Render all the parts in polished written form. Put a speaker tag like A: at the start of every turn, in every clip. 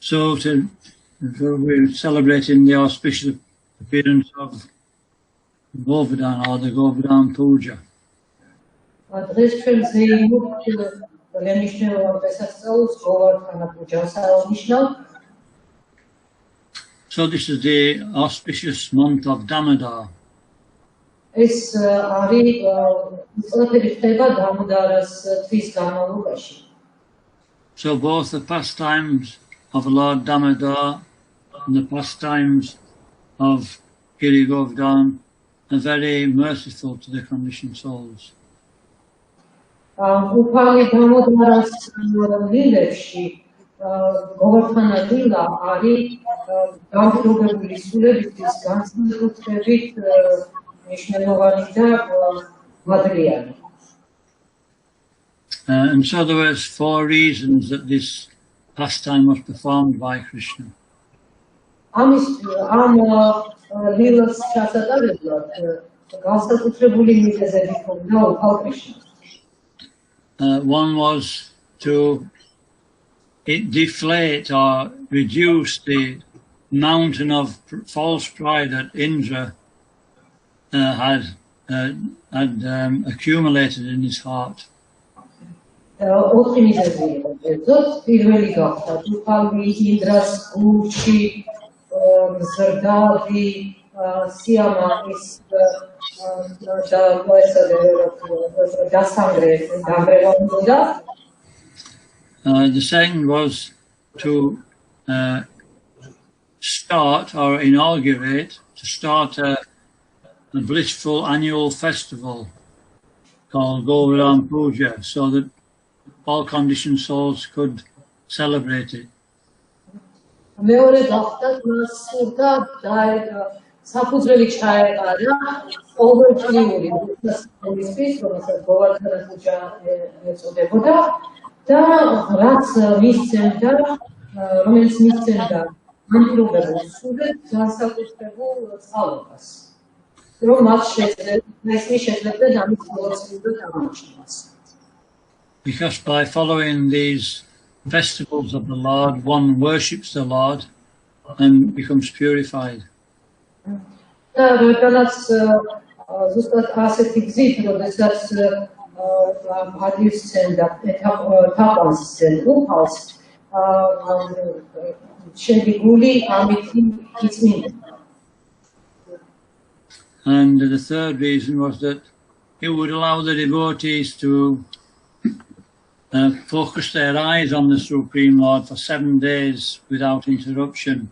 A: So we're celebrating the auspicious appearance of Govardhan or the Govardhan Puja. So this is the auspicious month of Damodar. So both the pastimes of Lord Damodar and the pastimes of Giri Govardhan are very merciful to the conditioned souls. And so there were 4 reasons that this pastime was performed by Krishna. One was to deflate or reduce the mountain of false pride that Indra had accumulated in his heart. The second was to start or inaugurate, a blissful annual festival called Govardhan Puja, so that all conditioned souls could celebrate it. Because by following these festivals of the Lord, one worships the Lord and becomes purified. And the third reason was that it would allow the devotees to focus their eyes on the Supreme Lord for 7 days without interruption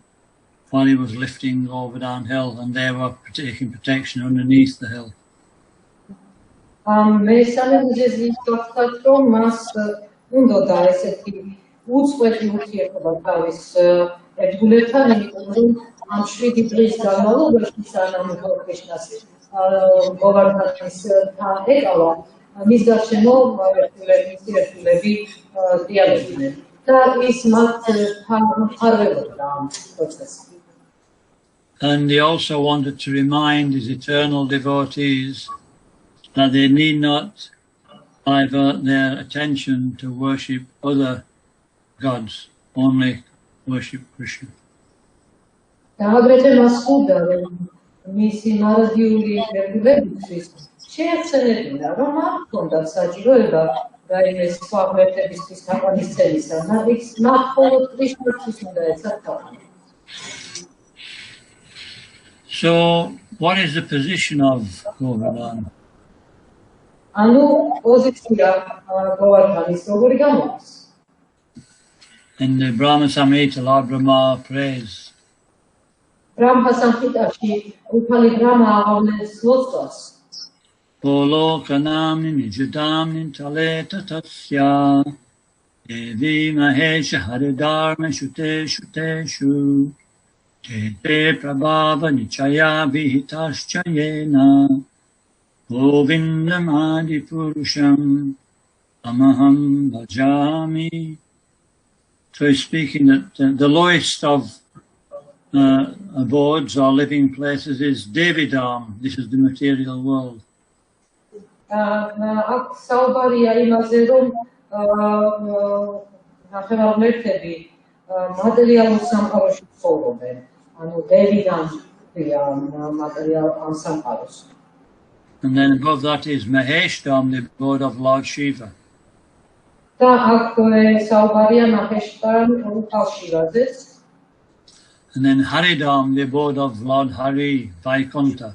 A: while he was lifting Govardhan Hill and they were taking protection underneath the hill. And he also wanted to remind his eternal devotees that they need not divert their attention to worship other gods, only worship Krishna. So, what is the position of Govardhan? In the Brahma Samhita, Lord Brahma prays. Polo kanamni nijudamni taleta tatsya devi mahesha haridharma shute shuteshu tete prabhava nichaya vihitaschayena govindam adi purusham amaham bhajami. So he's speaking that the lowest of abodes or living places is Devidam. This is the material world.
B: მატერიალურ სამყაროში ცხოვრობენ. ანუ დევიდან material am samqaros.
A: And then above that is Maheshdam, the abode of Lord Shiva.
B: Da akwე საუბარია Maheshwaram Shiva's.
A: And then Haridam, the abode of Lord Hari, Vaikuntha.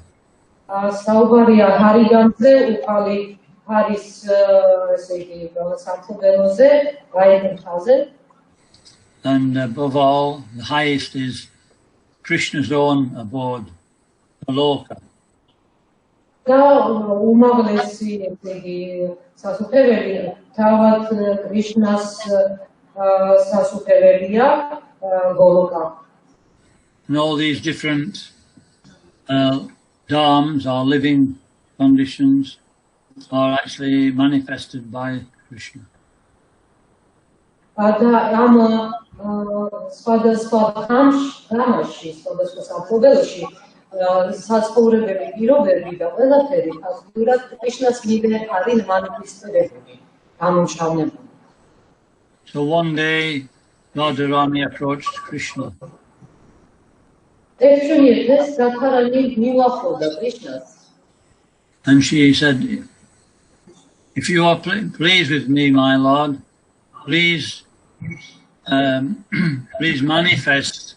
B: Საუბარია Haridamze upali Haris სამფუძველოზე, Vaikunthaze.
A: And above all, the highest is Krishna's own abode, Aloka.
B: Da umაღლესი სასუფეველი თავად Krishna's სასუფეველია Goloka.
A: And all these different dharmas or living conditions are actually manifested by Krishna. სხვადასხვა დრამაში, სხვადასხვა სამფუძველოში საცხოვრებელი პირობები და ყველაფერი ფაქტურად კრიშნას მიდე არის მანიფესტირებული, გამომჩავნებული. So one day, Radharani approached Krishna. And she said, if you are pleased with me, my Lord, please please manifest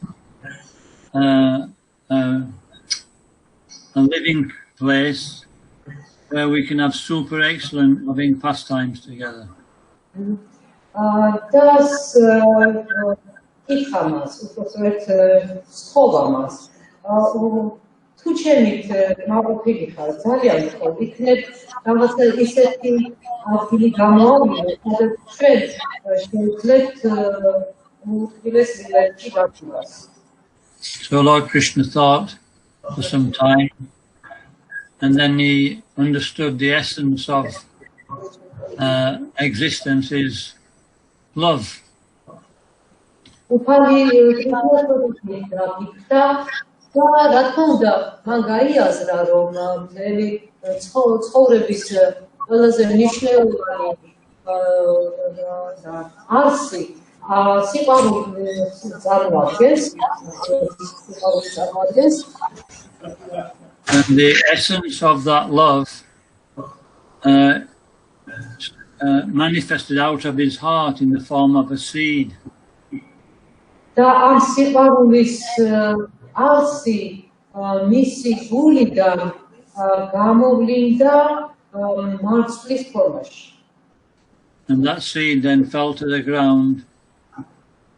A: a living place where we can have super excellent loving pastimes together.
B: Das ikhamas, uprostred schovamas, თუ ჩემით მაყოფილი ხარ, ძალიან ხარ, იქნებ რაღაცა ისეთი ადგილი გამოვავლიო, სადაც ჩვენ შევძლებთ უთბილეს ვილაიჩი გაქცევას.
A: So Lord Krishna thought for some time, and then he understood the essence of existence is love. რა თქმა უნდა, მან გაიაზრა, რომ მთელი ცხოვრების ყველაზე მნიშვნელოვანი არსი სიყვარულს წარმოადგენს. And the essence of that love manifested out of his heart in the form of a seed.
B: და ამ სიყვარულის არსი მისი გულიდან გამოვლინდა მარცვლის ფორმაში.
A: And that seed then fell to the ground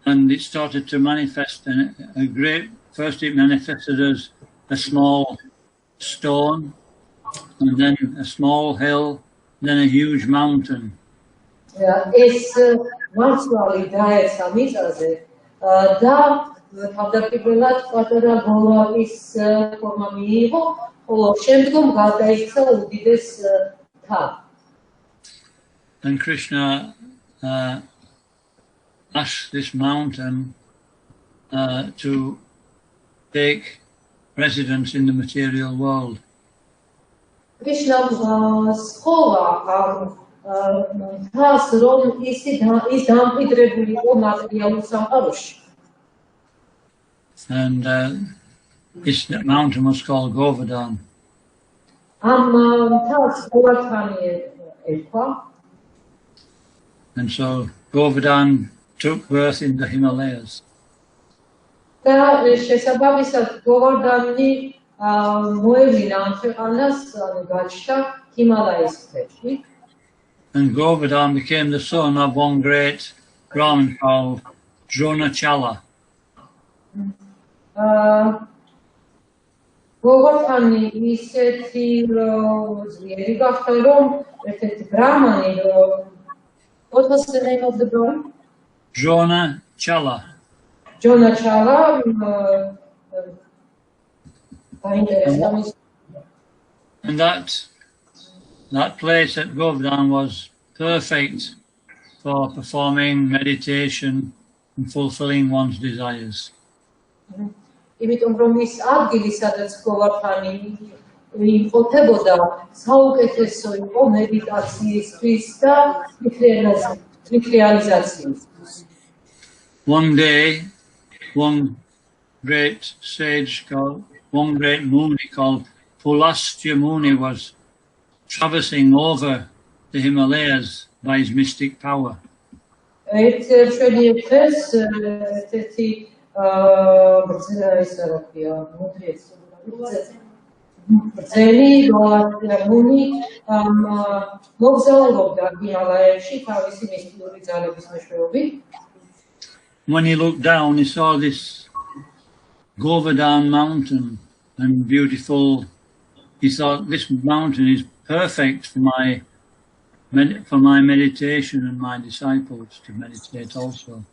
A: and it started to manifest a great, first it manifested as a small stone and then a small hill, then a huge mountain.
B: ეს მარცვალი დაეცა მიწაზე და თავდაპირველად პატარა გოლავის ფორმა მიიღო, ხოლო შემდგომ გადაიქცა უდიდეს მთად.
A: And Krishna asked this mountain to take residence in the material world.
B: Krishna სხოვა მთას, რომ ის დამკვიდრებული იყო მატერიალურ სამყაროში.
A: And this mountain was called Govardhan. And so Govardhan took birth in the Himalayas. And Govardhan became the son of one great Brahmin called Dronachala.
B: Govardhani ისეთი ძლიერი გახდა, რომ ერთ-ერთი ბრაჰმანი, what was the name of the Brahmin?
A: Dronachala.
B: Dronachala.
A: And that place at Govardhan was perfect for performing meditation and fulfilling one's desires.
B: იმიტომ რომ ის ადგილი, სადაც Govardhani იმყოფებოდა, საუკეთესო იყო მედიტაციისთვის და თვითრეალიზაციისთვის.
A: one day, one great sage called, one great Muni called Pulastya Muni was traversing over the Himalayas by his mystic power. When he looked down, he saw this Govardhan mountain and beautiful. He thought, this mountain is perfect for my meditation and my disciples to meditate also.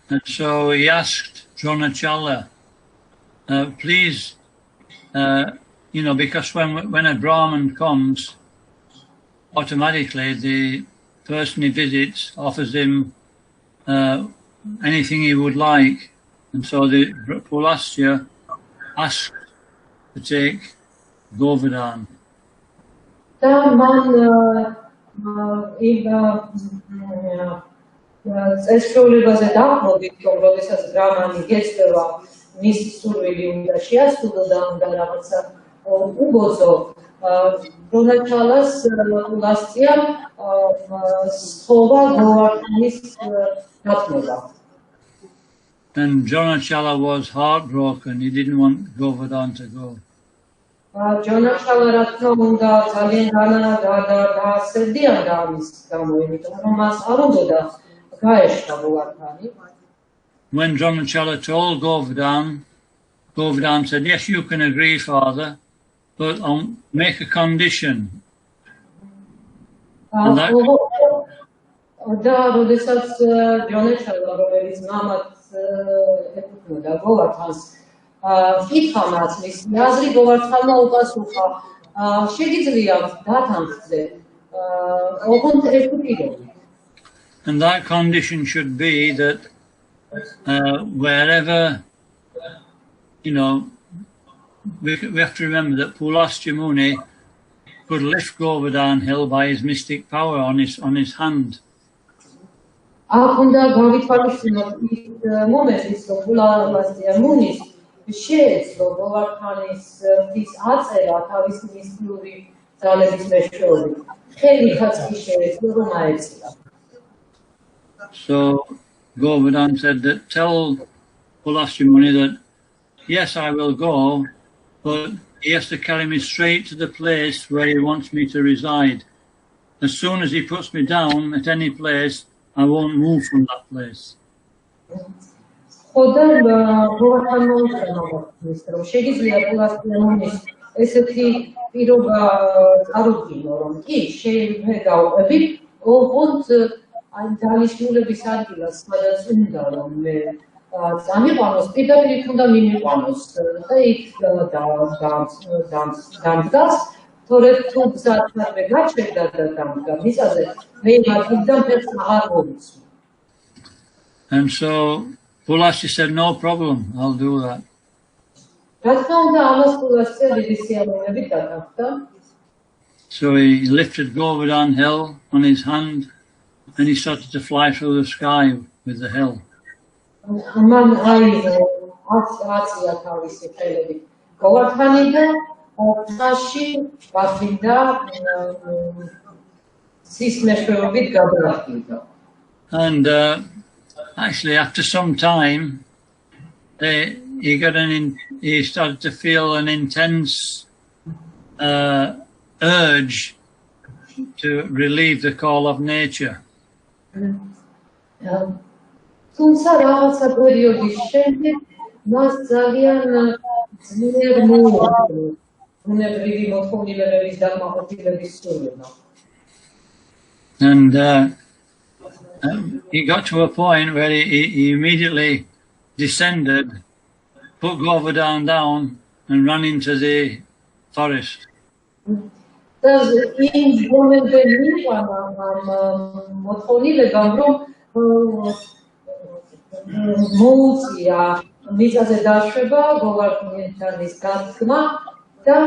A: And so he asked Dronachala, please, you know, because when a Brahmin comes, automatically the person he visits offers him anything he would like. And so the Pulastya asked to take Govardhan. And Dronachala was heartbroken. He didn't want Govardhan to go. When Dronachala told Govardhan, Govardhan said, yes, you can agree, Father, but I'll make a condition. And that and that condition should be that wherever, you know, we have to remember that Pulastya Muni could lift Govardhan hill by his mystic power on his hand. So Govardhan said that tell Pulastya Muni that yes, I will go, but he has to carry me straight to the place where he wants me to reside. As soon as he puts me down at any place, I won't move from that place. And so Pulastya said, no problem, I'll do that. So he lifted Govardhan hill on his hand and he started to fly through the sky with the hill. And actually, after some time, he started to feel an intense urge to relieve the call of nature. And he got to a point where he immediately descended, put Govardhan down and ran into the forest.
B: მოუწია მიწაზე დაშვება, გოვარდნიდან ის გასქმა და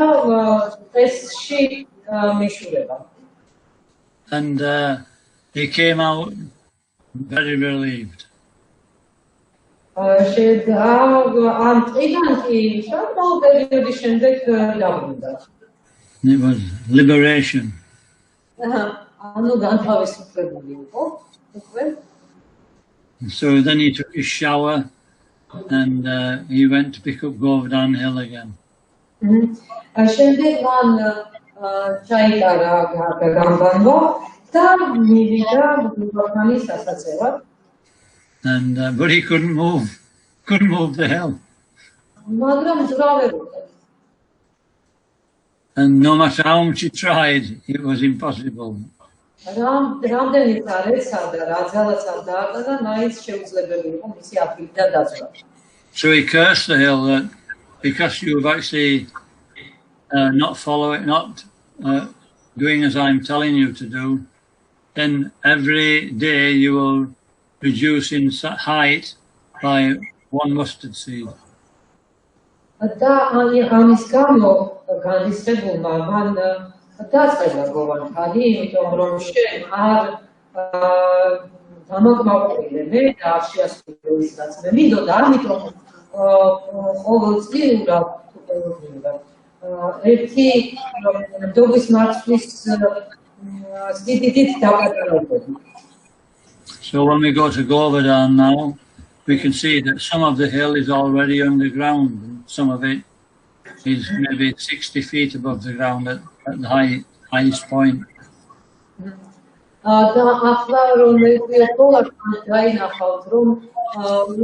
B: წესში მიშურება.
A: And he came out very relieved.
B: ამ წიდან კი შემდგომ პერიოდის შემდეგ დაბრუნდა.
A: It was liberation.
B: ანუ განთავისუფლებული იყო უკვე.
A: So then he took his shower and he went to pick up Govardhan Hill again.
B: შემდეგ მან ჩაიტარა გამბანვა და მივიდა გუბერნიის სასაცევად.
A: And but he couldn't move the hill.
B: მაგრამ ძრავერობდა.
A: And no matter how much he tried, it was impossible.
B: რამდენიც არ ეცადა, რაძალაც არ დაარტყა, მაინც შეუძლებელი იყო მისი ადგილიდან დაწვა.
A: So he cursed the hill that because you've actually not doing as I'm telling you to do, then every day you will reduce in height by 1 mustard seed.
B: და ამის გამო განისწებულმა მან დაწყება გოვანთარი, იმიტომ რომ შენ არ დამაკმაყოფილე მე და არ შეასრულე ის რაც მე მინდოდა, ამიტომ ყოველწლიურად ერთი დობის მარცხნის სიდიდით დაკატარავდი.
A: So when we go to Govardhan now, we can see that some of the hill is already underground, and some of it is maybe 60 feet above the ground at the highest point.
B: და ახლა რომ მე ყოველთვის დაინახავთ რომ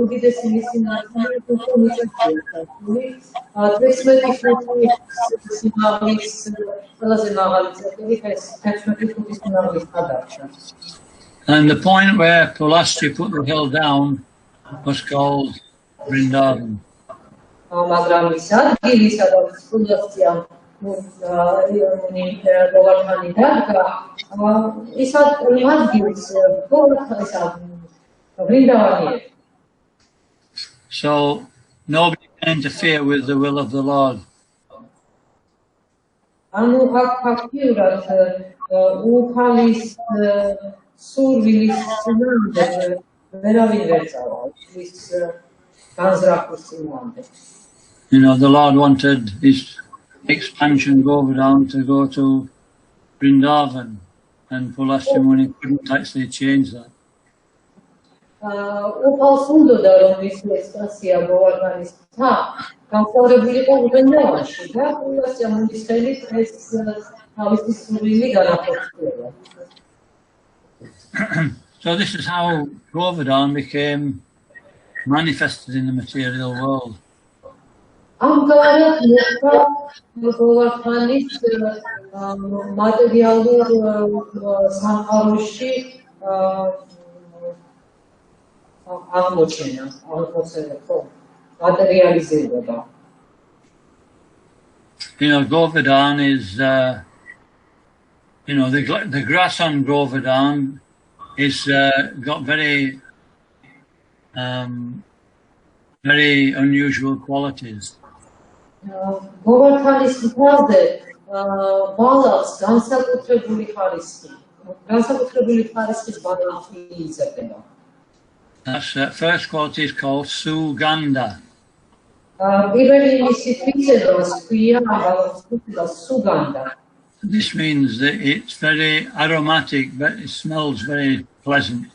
B: უდიდესი მისი ნაწილი უკვე მიწაშია. 11 ფუტის სიმაღლის ყველაზე მაღალი წერტილი ეს 11 ფუტის სიმაღლის გადარჩა.
A: And the point where Pulaski put the hill down was called Vrindavan.
B: მაგრამ ის ადგილი სადაც პულასკიამ გოვარდანი დადგა, ის ადგილს Vrindavani.
A: So nobody can interfere with the will of the Lord.
B: ანუ ფაქტიურად უხალის სურვილის წინამდე ვერავინ ვერ წავა ის განზრახვის წინამდე.
A: You know, the Lord wanted his expansion Govardhan to go to Vrindavan, and Pulaski Muni couldn't actually change that.
B: უხალს უნდოდა რომ ის ექსპანსია გოვარდანის თა განსწორებულიყო ვრინდავანში და პულასკი მუნის ხელით ეს თავისი სურვილი განახორციელა.
A: So this is how Govardhan became manifested in the material world.
B: ამგვარად მოხდა გოვარდანის მატერიალურ სამყაროში აღმოჩენა, materializirება.
A: You know, Govardhan is, you know, the grass on Govardhan is got very unusual qualities.
B: Govardhanis მთაზე ბალახს განსაკუთრებული ხარისხის ბალახი იზრდება.
A: That's first quality is called Sugandha. This means that it's very aromatic, but it smells very pleasant.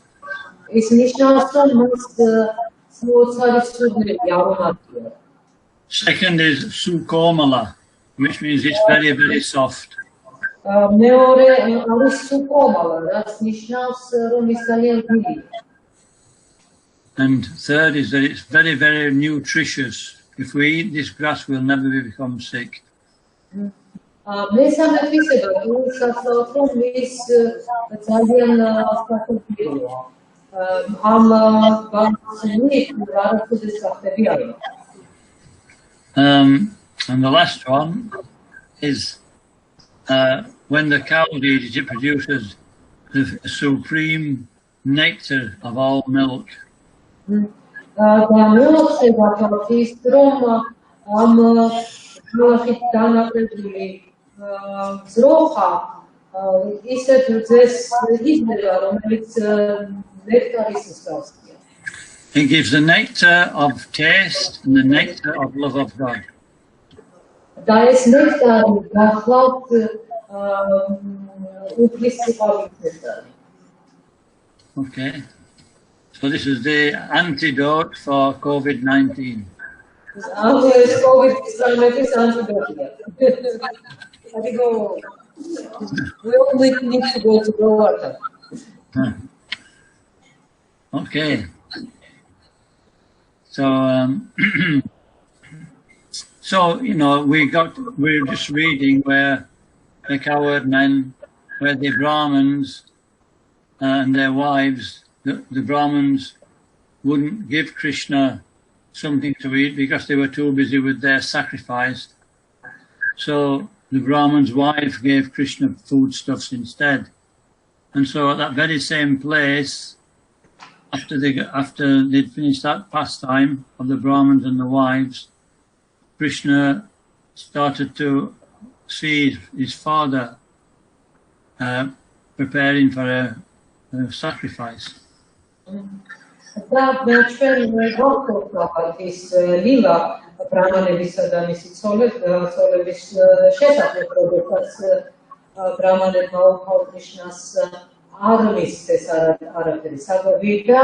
A: Second is Sukomala, which means it's very, very soft. And third is that it's very, very nutritious. If we eat this grass, we'll never become sick. And the last one is when the cow eats it, it produces the supreme nectar of all milk. He gives the nectar of taste and the nectar of love of God. Okay, so this is the antidote for COVID-19.
B: We only need to go to the water.
A: Okay. So, so you know, we're just reading where the cowherd men, where the Brahmins and their wives, the Brahmins wouldn't give Krishna something to eat because they were too busy with their sacrifice. So the Brahman's wife gave Krishna foodstuffs instead. And so at that very same place, after they'd finished that pastime of the Brahmins and the wives, Krishna started to see his father preparing for a sacrifice.
B: Armis ეს არაფერი საკვები და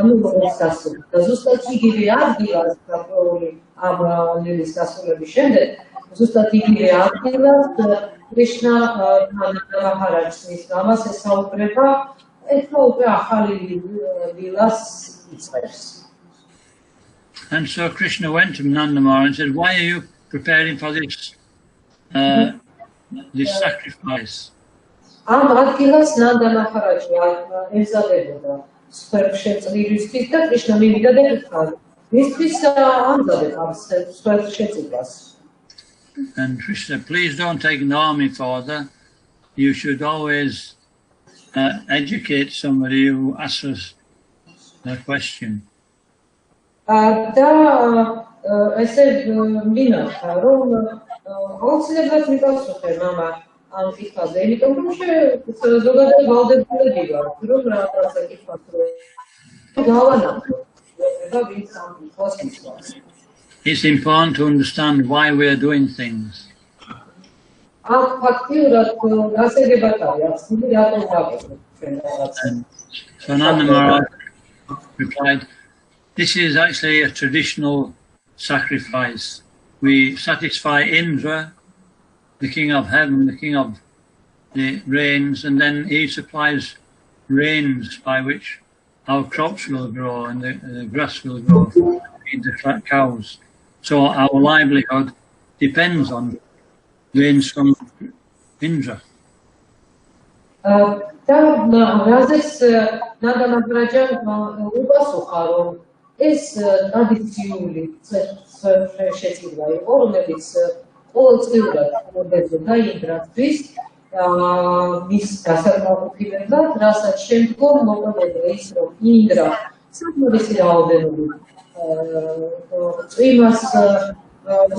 B: მოგოს დასრულდა. ზუსტად იგივე ადგილას გაფრთხილი ამ ლილის დასრულების შემდეგ ზუსტად იგივე ადგილას კრიშნა მაჰარაჯის გამას ესაუბრება ეხლა უკვე ახალი ლილას იწყებს.
A: And so Krishna went to Nanda Maharaj and said, why are you preparing for this this sacrifice?
B: Am ადგილას ნანდა მაჰარაჯი ეზადებოდა სვერშეწლისთვის და კრიშნა მივიდა და ეკითხა მისთვის ამზადებ ამ სვერშეწლას.
A: And Krishna, please don't ignore me, Father. You should always educate somebody who asks us a question.
B: და ესე მინახა რომ აუცილებლად მიპასუხე მამა ამ კითხვაზე, იმიტომ რომ ზოგადად ვალდებულები ვართ, რომ რაღაცა კითხვას გავანახო.
A: It's important to understand why we are doing things. So Nanda Maharaj replied, this is actually a traditional sacrifice. We satisfy Indra, the king of heaven, the king of the rains, and then he supplies rains by which our crops will grow and the grass will grow to feed the cows. So our livelihood depends on rains from Indra.
B: ეს ტრადიციული შეცდომა იყო, რომელიც ყოველწლიურად მოხდებოდა ინდრასთვის მის გასაკმაყოფილებლად, რასაც შემდგომ მოყოლდა ის, რომ ინდრა საკმარისი რაოდენობით წვიმას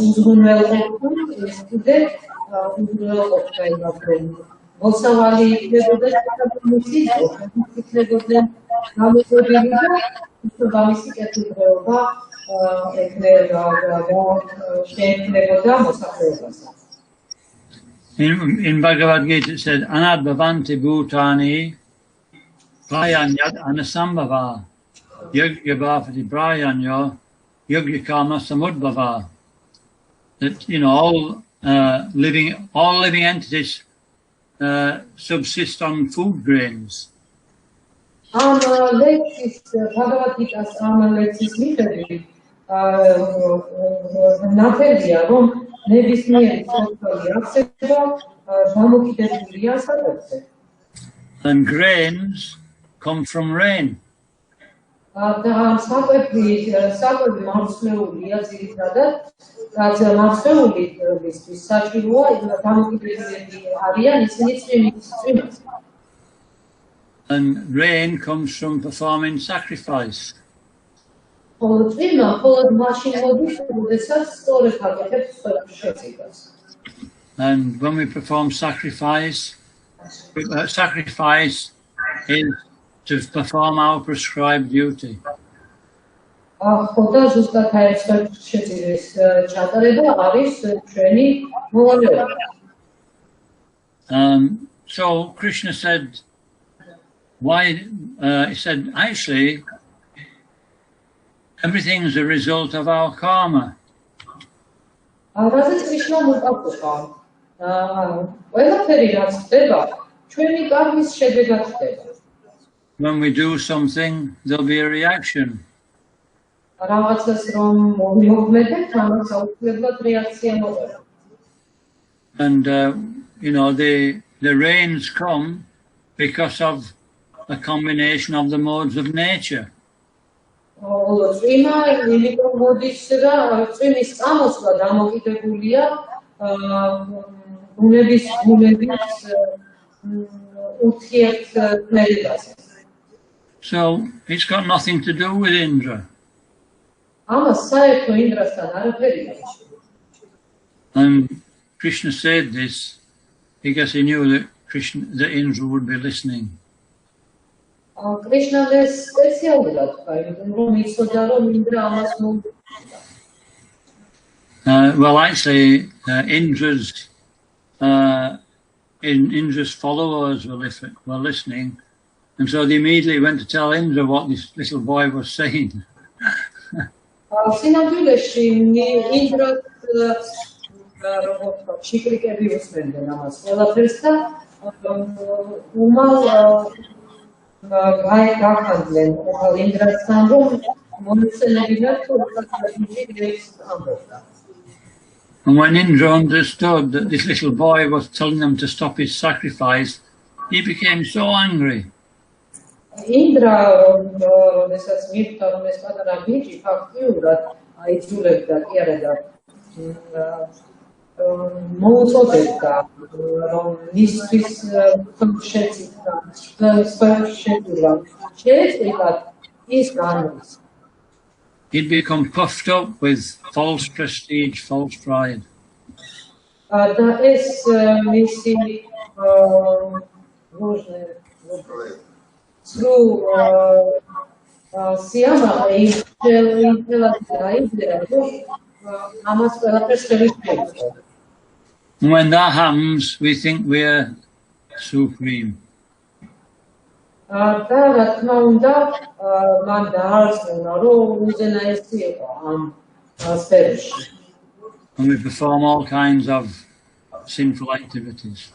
B: უზრუნველყოფდა, ეს კიდე უზრუნველყოფდა იმას, რომ მოსავალი იქნებოდა საკმარისი, იქნებოდა გამოყენებული და მისამართი კეთილდღეობა შეექმნებოდა მოსახლეობას.
A: In Bhagavad Gita it said, Anadbhavanti bhutani prayanyat anasambhava yogya bhavati prayanyo yogya kama samudbhava. That, you know, all living entities subsist on food grains.
B: Am lecțis, Bhagavad Gita am lecțis mișcării, naferia, rom, nebismieri, sociali, accepta, damuchiteturia, sadățe.
A: And grains come from rain.
B: Da, sapepi marsmeuli, azirizadat, რაც marsmeuli საჭიროა, damuchiteturia, არიან ისინი წვიმის.
A: And rain comes from performing sacrifice.
B: And
A: when we perform sacrifice, sacrifice is to perform our prescribed duty. So Krishna said, why? He said, actually, everything is a result of our karma. When we do something, there'll be a reaction. And you know, the rains come because of a combination of the modes of nature. So it's got nothing to do with Indra. And Krishna said this because he knew that that Indra would be listening. Well, actually, Indra's followers were listening, and so they immediately went to tell Indra what this little boy was saying. And when Indra understood that this little boy was telling them to stop his sacrifice, he became so angry. He'd become puffed up with false prestige, false pride. When that happens, we think we're supreme. And we perform all kinds of sinful activities.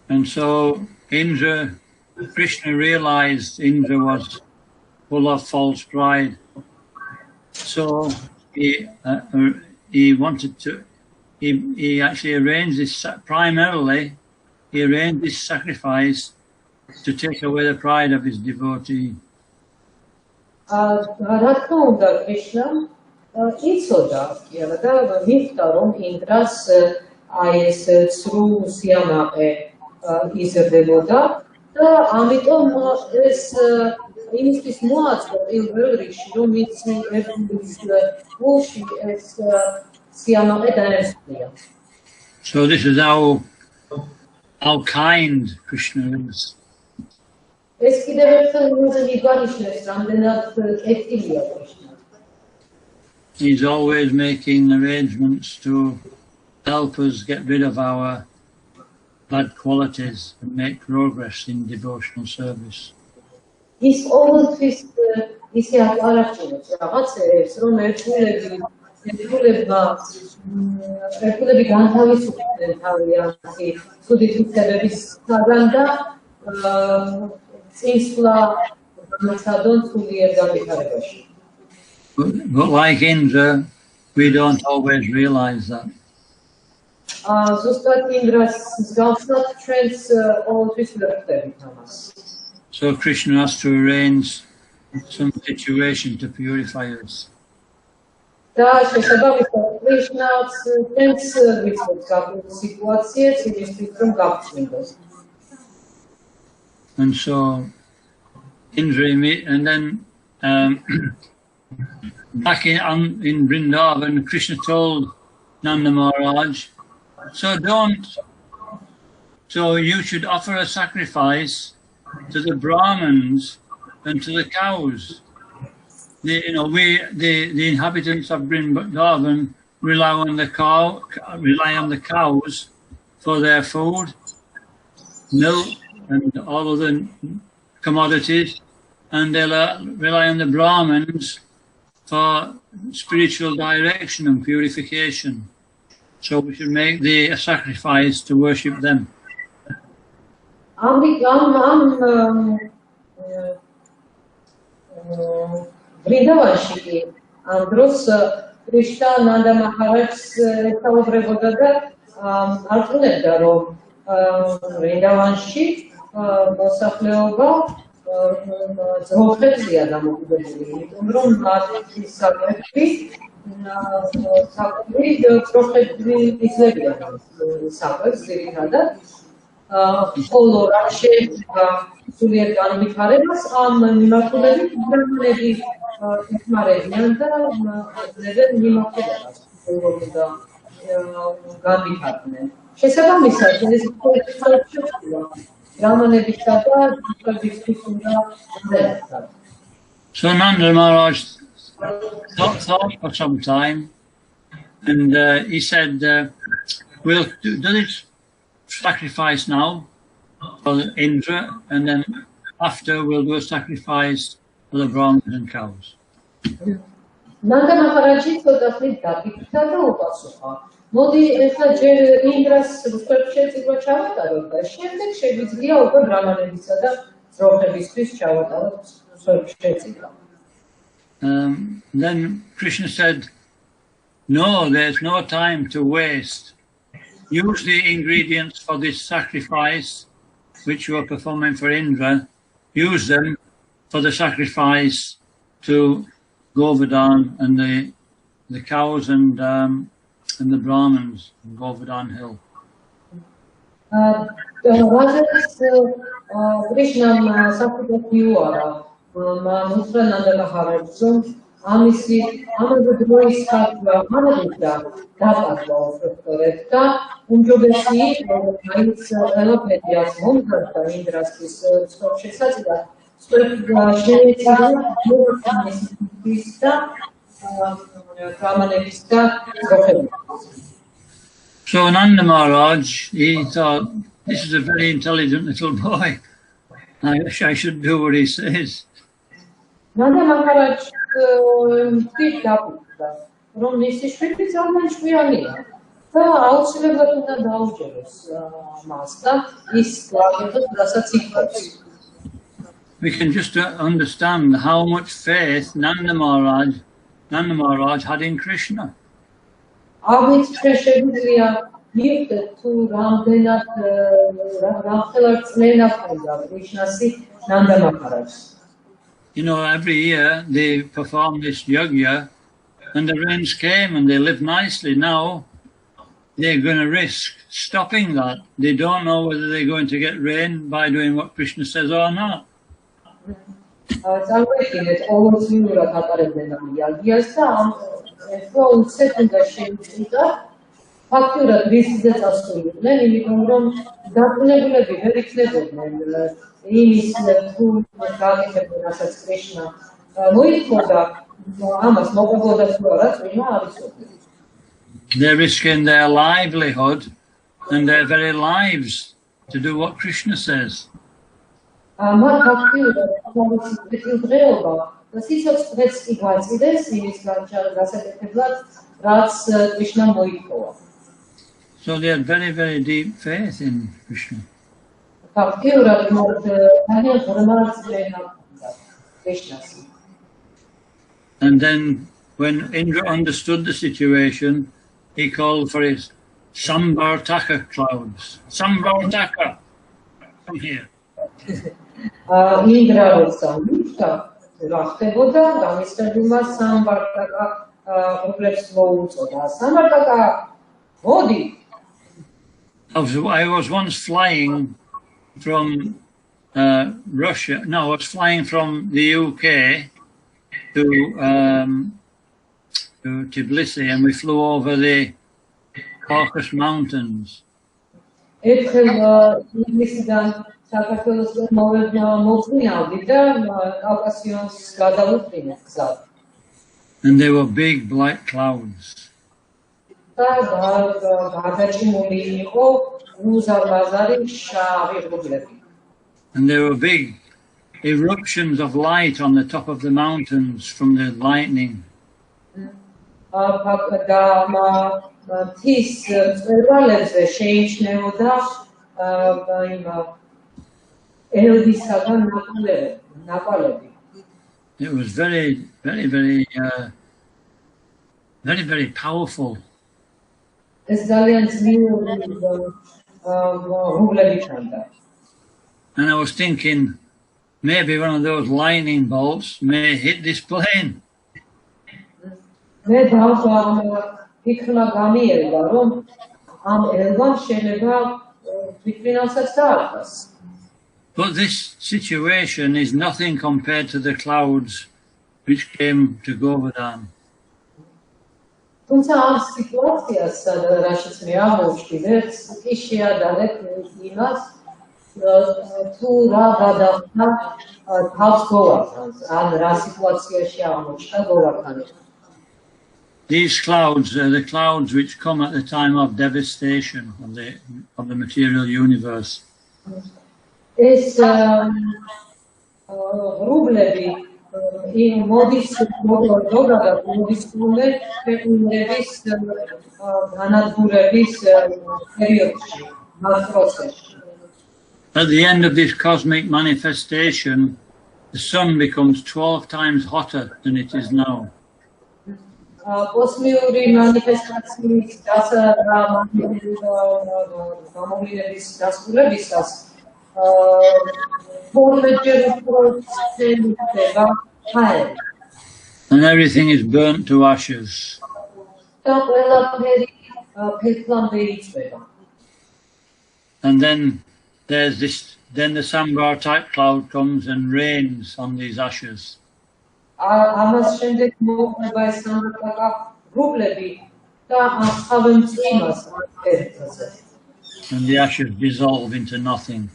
A: And so Krishna realized Indra was full of false pride. So he actually arranged this, primarily, he arranged this sacrifice to take away the pride of his devotee. So this is how kind Krishna is. He's always making arrangements to help us get rid of our bad qualities and make progress in devotional service.
B: He's always
A: But like Indra, we don't always realize that. So Krishna has to arrange some situation to purify us.
B: და შესაბამისად კრიშნაც თენს ვიცით გაფრთხილ სიტუაციებს იმისთვის რომ გავწმინდოს.
A: And so Indra and then back in Vrindavan, Krishna told Nanda Maharaj, so you should offer a sacrifice to the Brahmins and to the cows. The inhabitants of Vrindavan rely on the cows for their food, milk, and all other commodities, and they rely on the Brahmins for spiritual direction and purification. So we should make a sacrifice to worship them.
B: ბრინდავანში ამ დროს კრიშნა ნანდა მაჰარაჯს ესაუბრებოდა და არწმუნებდა რომ ბრინდავანში მოსახლეობა ძროხებზეა დამოკიდებული, იმიტომ რომ მათი საკვები ძროხები იძლევიან საკვებს ძირითადად. ხოლო რა შეეხება სულიერ განვითარებას, ამ მიმართულებით ბრაჰმანები ეხმარებიან და ძლევენ მიმართულებას, როგორ და განვითარდნენ. შესაბამისად, ეს შეეხება brahmanebisha და ძირითადად უნდა დაეცა.
A: So Nanda Maharaj thought for some time, and he said, we'll do this sacrifice now for Indra, and then after we'll do a sacrifice for the Brahmins and cows.
B: Nanda Maharaji თოდაფრით დაფიქრდა და უპასუხა. მოდი ეხლა ჯერ ინდრას შეწირვა ჩავატაროთ და შემდეგ შეგვიძლია უკვე ბრაჰმანებისა და ძროხებისთვის ჩავატაროთ შეწირვა.
A: Then Krishna said, no, there's no time to waste. Use the ingredients for this sacrifice which you are performing for Indra. Use them for the sacrifice to Govardhan and the cows and the Brahmins in Govardhan Hill.
B: Krishna sacrifice Nanda Maharaj ამისი ამაზე დროის ხარჯვა ამადა დაპატვა უბრალოდ უმჯობესი იყო მაინც ყველაფერი ას მომზადდა ინდრასის შესაძლებლად შეეცადა მოვახმის და brahmanebis და ძროხების.
A: So Nanda Maharaj, he thought, this is a very intelligent little boy. I should do what he says.
B: Nanda Maharaj თვით დაფიქრდა, რომ მისი შვილი ძალიან ჭკვიანია და აუცილებლად უნდა დაუჯეროს მას და ის გააკეთოს, რასაც იხობს.
A: We can just understand how much faith Nanda Maharaj had in Krishna.
B: ამით შეგვიძლია მივხვდეთ თუ რამდენად რამხელად წმენა ჰქონდა კრიშნასი Nanda Maharajს.
A: You know, every year they perform this yajna, and the rains came and they lived nicely. Now they're going to risk stopping that. They don't know whether they're going to get rain by doing what Krishna says or not.
B: წარმოიდგინეთ, ყოველწლიურად ატარებდნენ ამ იაგიას და ამ უცებდა შეიწყვიტა ფაქტურად რისკზე წასულიყვნენ, იმიტომ რომ დაკვნებულები ვერ იქნებოდნენ იმის თუ გააკეთებდნენ რასაც კრიშნა მოითხოვდა, ამას მოყვებოდა თუ არა წვიმა არ იცოდნენ.
A: They're risking their livelihood and their very lives to do what Krishna says.
B: მათ ფაქტურად თავისი დღეობა და სიცოცხლეც კი გაწიდეს იმის გასაკეთებლად, რაც კრიშნა მოითხოვა.
A: So they had very, very deep faith in Krishna.
B: ფაქტურად ძალიან ღრმა წმენა ჰქონდა კრიშნას.
A: And then when Indra understood the situation, he called for his Samvartaka clouds. Samvartaka, come here.
B: ინდრა როცა მივიდა, რა ხდებოდა, გამისწერებმა სამბარტაკა პრობლემს მოუწოდა. სამბარტაკა მოდი.
A: I was once flying from Russia. No, I was flying from the UK to Tbilisi, and we flew over the Caucasus Mountains.
B: ერთხელ ინგლისიდან საქართველოს მოვწინავდი და კავკასიონს გადავუყრინე გზად.
A: And there were big black clouds.
B: და გადაჭიმული იყო უზარმაზარი შავი ღრუბლები.
A: And there were big eruptions of light on the top of the mountains from the lightning.
B: მთის მწვერვალებზე შეიმჩნეოდა ელვისაგან ნაკვალები.
A: It was very powerful.
B: ეს ძალიან ძლიერი ღრუბლები ჩანდა.
A: And I was thinking, maybe one of those lightning bolts may hit this plane.
B: მე ფიქრმა გამიერდა, რომ ამ ელვამ შეიძლება ვიტრინასაც დაარტყას.
A: But this situation is nothing compared to the clouds which came to Govardhan.
B: თუმცა ამ სიტუაციას, რაშიც მე აღმოვჩნდით, კი შეადარეთ იმას, თუ რა გადახდა თავს გოვარდანს, ან რა სიტუაციაში აღმოჩნდა გოვარდანი.
A: These clouds are the clouds which come at the time of devastation of the material universe.
B: ეს ღრუბლები მოდის ქვეყნების განადგურების პერიოდში, მას პროცესში.
A: At the end of this cosmic manifestation, the sun becomes 12 times hotter than it is now.
B: კოსმიური მანიფესტაციის გამოვლენების დასრულებისას
A: and everything is burnt to ashes. And then there's this. Then the sambar type cloud comes and rains on these ashes.
B: And
A: the ashes dissolve into nothing.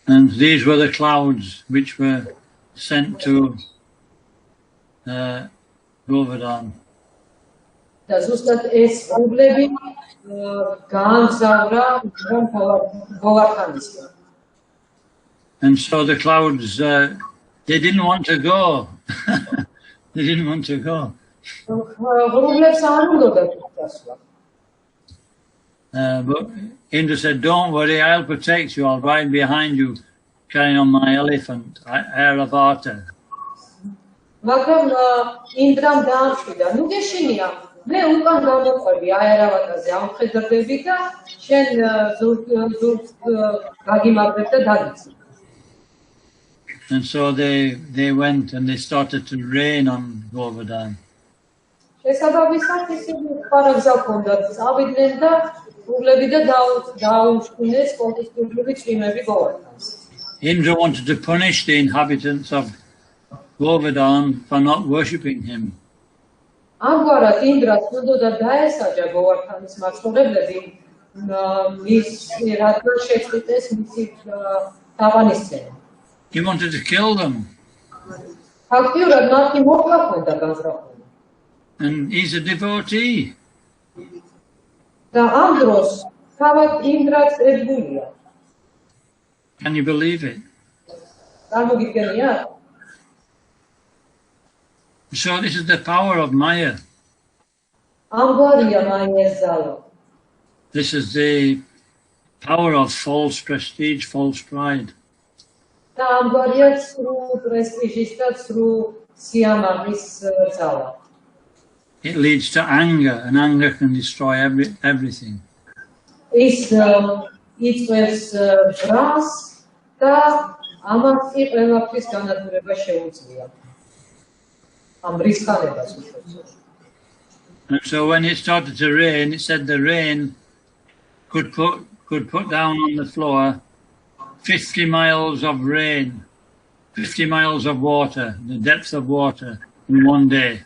A: And these were the clouds which were sent to Govardhan. And so the clouds, they didn't want to go. They didn't want to go. But Indra said, don't worry, I'll protect you. I'll ride behind you, carrying on my elephant, Airavata.
B: მაგრამ ინდრამ დაამშვიდა, ნუ გეშინია, მე უკან გამოყვები აერავატაზე, ამხედრდები და შენ ზურგს გაგიმაგრებ და დაგიცი.
A: And so they went and they started to rain on Govardhan.
B: შესაბამისად ისინი ხარაგზა ჰქონდათ, წავიდნენ და უღლები და დაუშკუნეს კონტესტურული წვიმები Govardhans.
A: Indra wanted to punish the inhabitants of Govardhan for not worshipping him.
B: ამგვარად ინდრას უნდა დაესაჯა Govardhanis მაცხოვრებლები მის რადგან შეწყვიტეს მისი თავანისცემა.
A: He wanted to kill them.
B: ფაქტიურად მათი მოკლა ჰქონდა განზრახული.
A: And he's a devotee.
B: და ამ დროს თავად ინდრაც ერთგულია.
A: Can you believe it?
B: წარმოგიდგენია?
A: So this is the power of Maya.
B: ამგვარია მაიას ძალა.
A: This is the power of false prestige, false pride.
B: და ამგვარია სრულ პრესტიჟის და სრულ სიამაღლის ძალა.
A: it leads to anger, and anger can destroy everything.
B: Is იწვევს ბრას და ამას კი ყველაფრის განადგურება შეუძლია. Am რისკანებას უშვებს.
A: And so when it started to rain, it said the rain could put down on the floor 50 miles of rain, 50 miles of water, the depth of water in one day.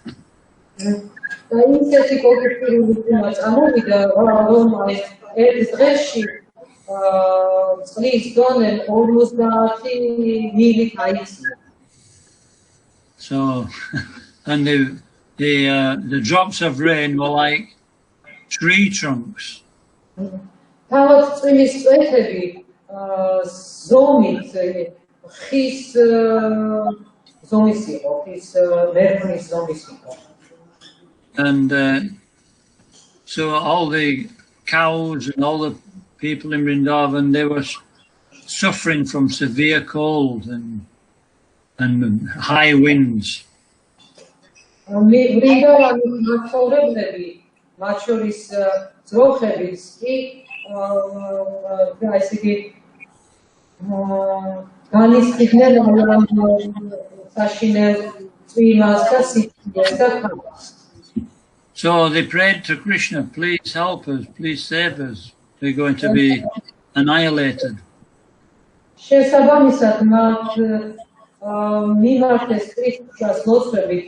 B: და ისეთი კოლექტიური თემა წამოვიდა, რომ ერთ დღეში წლის დონე 50 მილით აიწია.
A: So, and the drops of rain were like tree trunks.
B: თავად წვიმის წვეთები ზომით ხის ზომის იყო, ხის მერქნის ზომის იყო.
A: And so all the cows and all the people in Vrindavan, they were suffering from severe cold and high winds.
B: ვრინდავანის მაცხოვრებლები, მათ შორის ძროხებიც კი ესე იგი განისხდნენ საშინელ წვიმას და სიცხეს და ქარს.
A: So they prayed to Krishna, please help us, please save us. We're going to be annihilated.
B: შესაბამისად მათ მიმართეს ქრისტეს ლოცვებით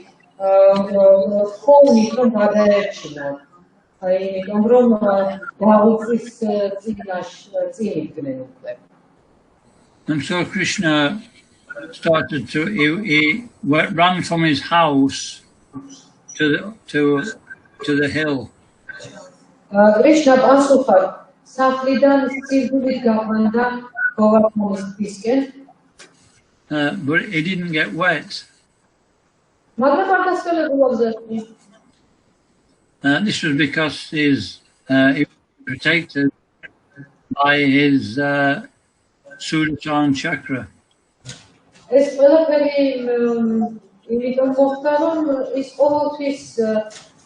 B: ხოვნით რომ გადაერჩინათ. იმიტომ რომ დაუწის წინიდნენ უკვე.
A: And so Krishna started to, he ran from his house to the hill.
B: Krishna პასუხად სახლიდან სიძულით გაყვანდა გოვარდნისკენ.
A: But he didn't get wet.
B: მაგრამ არ დასწრებულა გზაში.
A: This was because he was protected by his Sudarshan chakra.
B: ეს ყველაფერი იმიტომ მოხდა, რომ ის ყოველთვის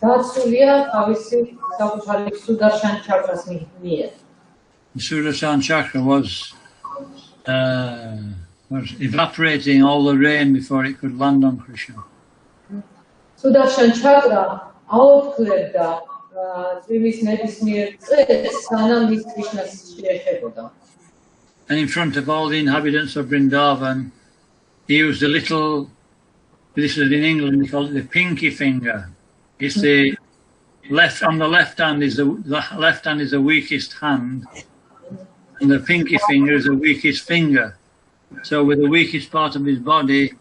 B: დაცულია თავისი საკუთარი Sudarshan chakras მიერ.
A: The Sudarshan chakra was evaporating all the rain before it could land on Krishna.
B: Sudarshan chakra აუქმებდა წვიმის ნებისმიერ წეს, სანამ ის Krishnas შეეხებოდა.
A: And in front of all the inhabitants of Vrindavan, he used a little, this is in England, they call it the pinky finger. It's the left, on the left hand is the left hand is the weakest hand, and the pinky finger is the weakest finger. So with the weakest part of his body,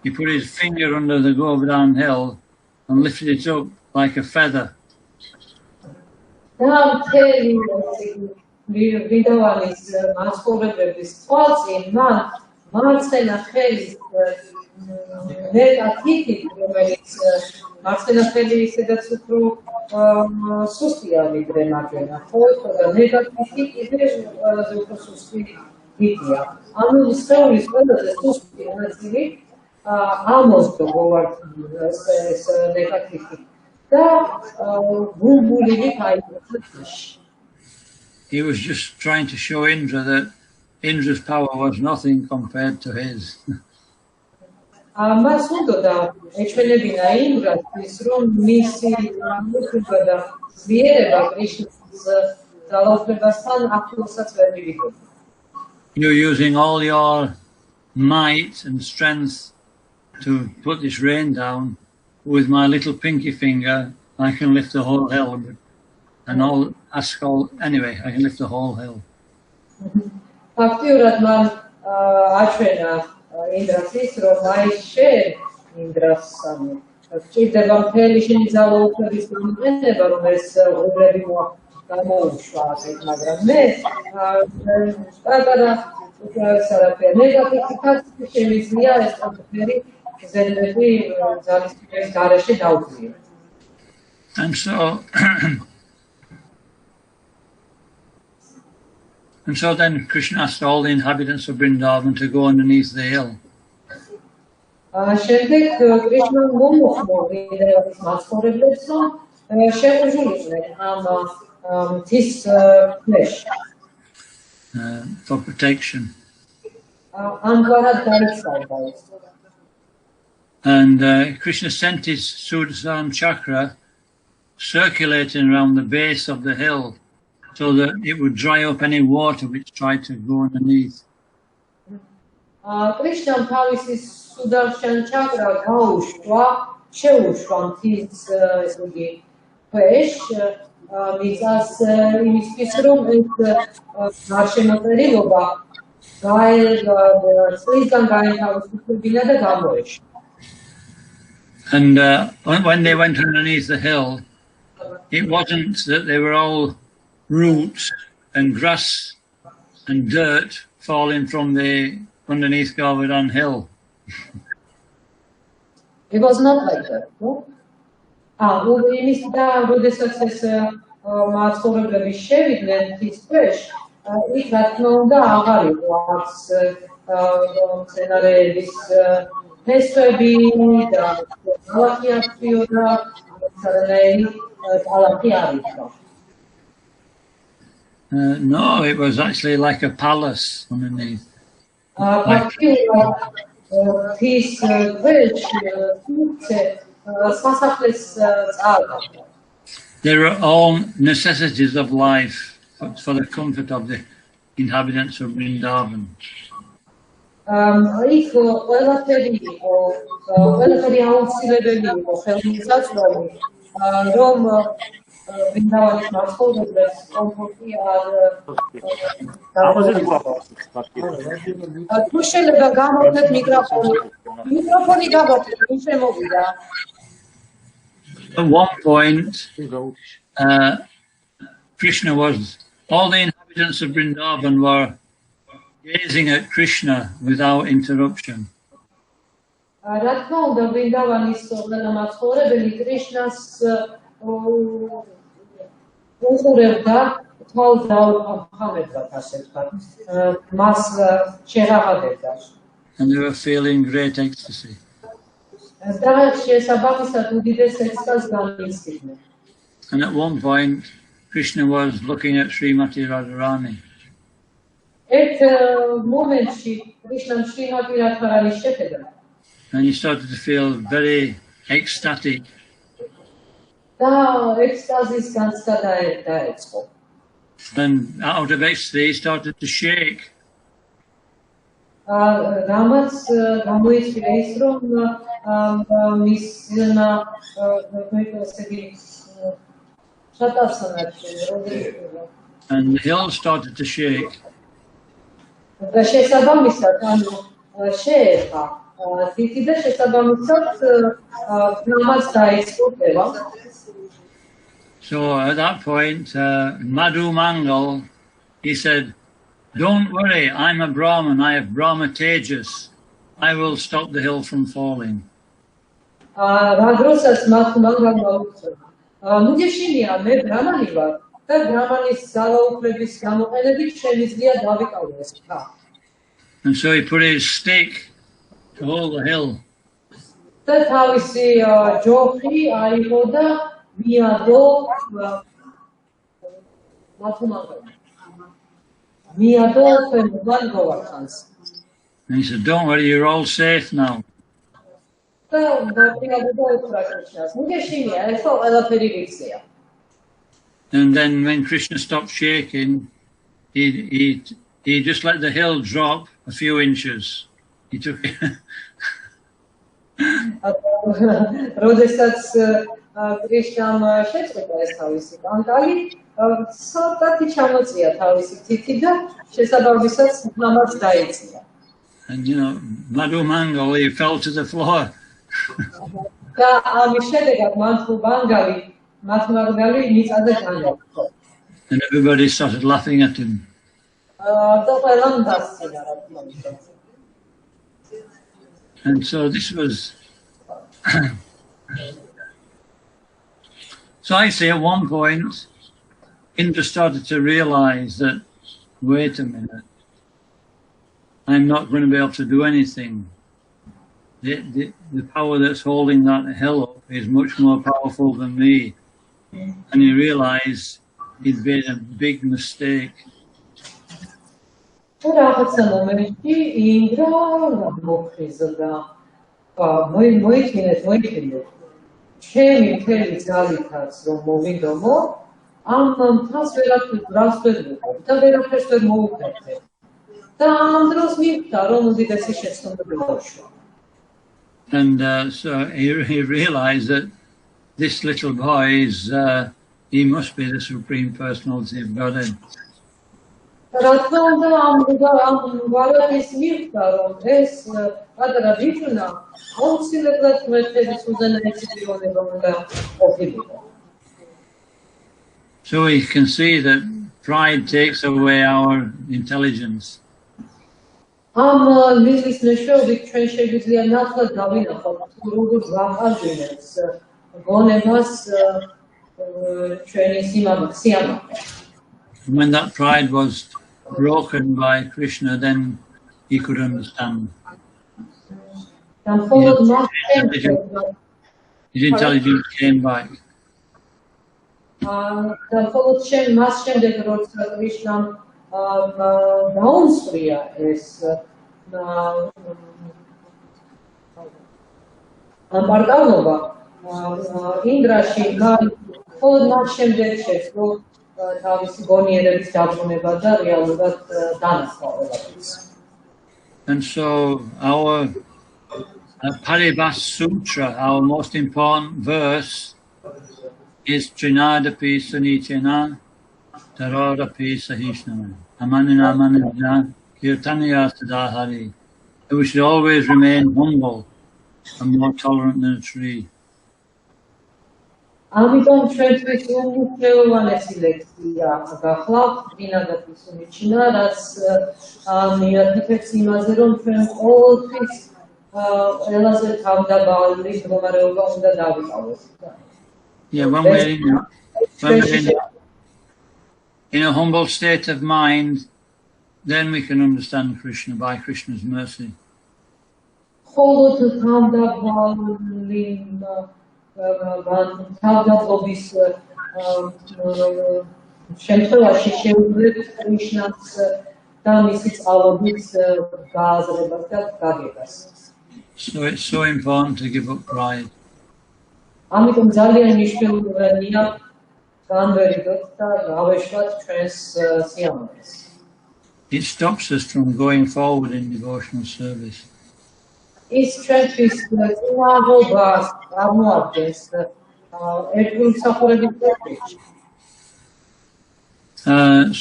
A: he put his finger under the Govardhan hill and lifted it up like a feather.
B: ვრინდავანის მაცხოვრებლების თვალწინ მან მარცხენა ხელის ნეტა თითით, რომელიც მარცხენა ხელი ისედაც უფრო სუსტია ვიდრე მარჯვენა, ხო და ნეტა თითი კიდე ყველაზე უფრო სუსტი თითია. ანუ ის სხეულის ყველაზე სუსტი ნაწილი ამოსდო გოვარდნას ეს ნეტა თითი და ბულბულით აიწვა თაში.
A: He was just trying to show Indra that Indra's power was nothing compared to his.
B: მას უნდოდა ეჩვენებინა იმრას, რომ მისი მუქება და ძლიერება კრიშნას ძალაუფლებასთან ახლოსაც ვერ მივიდოდა.
A: You're using all your might and strength to put this rain down. With my little pinky finger, I can lift the whole hill. And anyway, I can lift the whole hill.
B: ფაქტიურად მან აჩვენა ინდრას ის, რომ აი შენ ინდრას ჭირდება მთელი შენი ძალაუფლების გამოყენება, რომ ეს ღრუბლები გამოუშვა, მაგრამ მე პატარა უკრავის არაფერი. ნეგატივი ფაქტი შემიძლია ეს ყველაფერი ზედმეტი ძალისხმევის გარეშე დაუკვირდე.
A: And so then Krishna asked all the inhabitants of Vrindavan to go underneath the hill.
B: შემდეგ კრიშნამ მომუხმო ვინდავანის მაცხოვრებლებს, რომ შეუძლიყვნენ ამ მთის ქვეშ.
A: For protection.
B: ამგვარად დაიცავდა ეს.
A: And Krishna sent his Sudarshan chakra circulating around the base of the hill so that it would dry up any water which tried to go underneath.
B: კრიშნამ თავისი Sudarshan chakra გაუშვა, შეუშვა მთის ესეთი ქვეშ, მიწას იმისთვის, რომ ეს გარშემოწერილობა წლისგან გაეთავისუფლებინა და გამოეშვა.
A: And when they went underneath the hill, it wasn't that they were all roots and grass and dirt falling from the underneath Govardhan hill.
B: It was not like that, no? იმის და როდესაც ეს მაცხოვრებლები შევიდნენ მთის ქვეშ, იქ რა თქმა უნდა აღარ იყო არც მცენარეების ფესვები და ქალაქი აწვიოდა, არანაირი ქალაქი არ იყო.
A: No, it was actually like a palace underneath.
B: This
A: there are all necessities of life for the comfort of the inhabitants of Vrindavan. At one point, Krishna was, all the inhabitants of Vrindavan were gazing at Krishna without interruption. And they were feeling great ecstasy. And at one point, Krishna was looking at Srimati Radharani. And he started to feel very ecstatic. And out of ecstasy, he started to shake. And the hill started to shake. So at that point, Madhu Mangal, he said, "Don't worry, I'm a Brahman, I have Brahma Tejas. I will stop the hill from falling." And so he put his stick to hold the hill. And he said, "Don't worry, you're all safe now." And then when Krishna stopped shaking, he just let the hill drop a few inches. He took it. And you know, Madhu Mangal, he fell to the floor. And everybody started laughing at him. And so this was... So I say at one point, Indra started to realize that, wait a minute, I'm not going to be able to do anything. the power that's holding that hill up is much more powerful than me. And he realized he'd made a big mistake. And so he realized that this little boy is, he must be the Supreme Personality of Godhead. So we can see that pride takes away our intelligence. When that pride was broken by Krishna, then he could understand. His intelligence came back. And so our Paribhas Sutra, our most important verse, is Trinadapi Sanitena Tarodapi Sahishnama Amanina Manina Kirtaniya Sadahari. We should always remain humble and more tolerant than a tree.
B: ამიტომ ჩვენთვის უმნიშვნელოვანესი ლექცია გახლავთ დინადათის უმიჩინა, რაც მიართებს იმაზე, რომ ჩვენ ყოველთვის ყველაზე თავდაბავი მდგომარეობა უნდა დავიკავოთ.
A: Yeah, when we're in a humble state of mind, then we can understand Krishna by Krishna's mercy.
B: მხოლოდ თავდაბავი თავდაბობის შემთხვევაში შეუძლებთ კრიშნას და მისი წყალობის გააზრებას და გაგებას.
A: So it's so important to give up pride.
B: ამიტომ ძალიან მნიშვნელოვანია განვერიდოთ და გავეშვათ ჩვენს სიამოვნეს.
A: It stops us from going forward in devotional service.
B: ის ჩვენთვის წინააღობას წარმოადგენს ერთგულმსახურების პროცესში.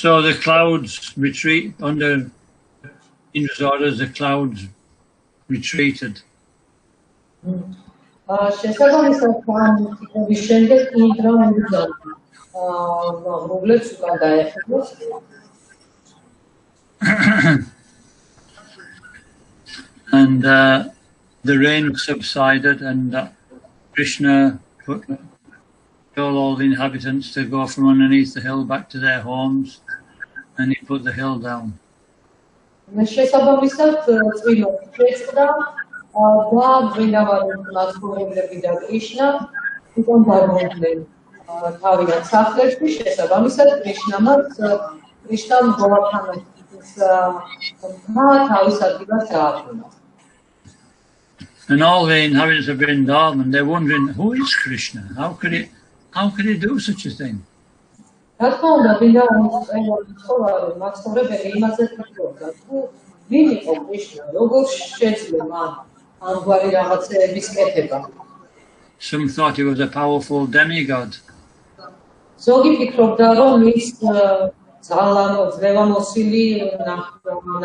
A: So the clouds retreat under Indra's orders. The clouds retreated.
B: შესაბამისად განმტკიცების შემდეგ ინდრა მოგლებს უკან დაეხმოს.
A: And the rain subsided, and Krishna told all the inhabitants to go from underneath the hill back to their homes, and he put the hill down.
B: შესაბამისად წვიმო შეწყდა და ბრინდავანის მასწავლებლები და კრიშნა უკან დაბრუნდნენ თავიანთ სახლებში. შესაბამისად კრიშნამ გოლაფანას თავის ადგილას დააბრუნა.
A: And all the inhabitants of Vrindavan, they're wondering, who is Krishna? How could he do such a thing?
B: რა თქმა უნდა, ბრინდავანის ცხოვრება მასწავლებელი იმაზე ფიქრობდა, თუ ვინ იყო კრიშნა, როგორ შეძლება ამგვარი რაღაცების კეთება.
A: Some thought he was a powerful demigod.
B: ზოგი ფიქრობდა, რომ ის ძლევამოსილი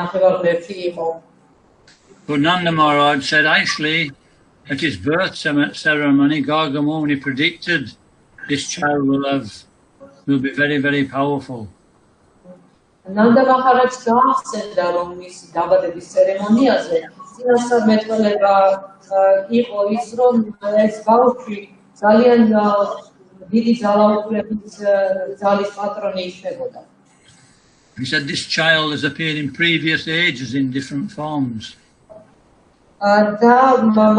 B: ნახევარღმერთი იყო.
A: But Nanda Maharaj said, actually, at his birth ceremony, Garga Muni predicted this child will be very, very powerful.
B: Nanda Maharaj გაახსენდა, რომ მის დაბადების ცერემონიაზე წინასწარმეტყველება იყო ის, რომ ეს ბავშვი ძალიან დიდი ძალაუფლების ძალის პატრონი იქნებოდა.
A: He said this child has appeared in previous ages in different forms.
B: და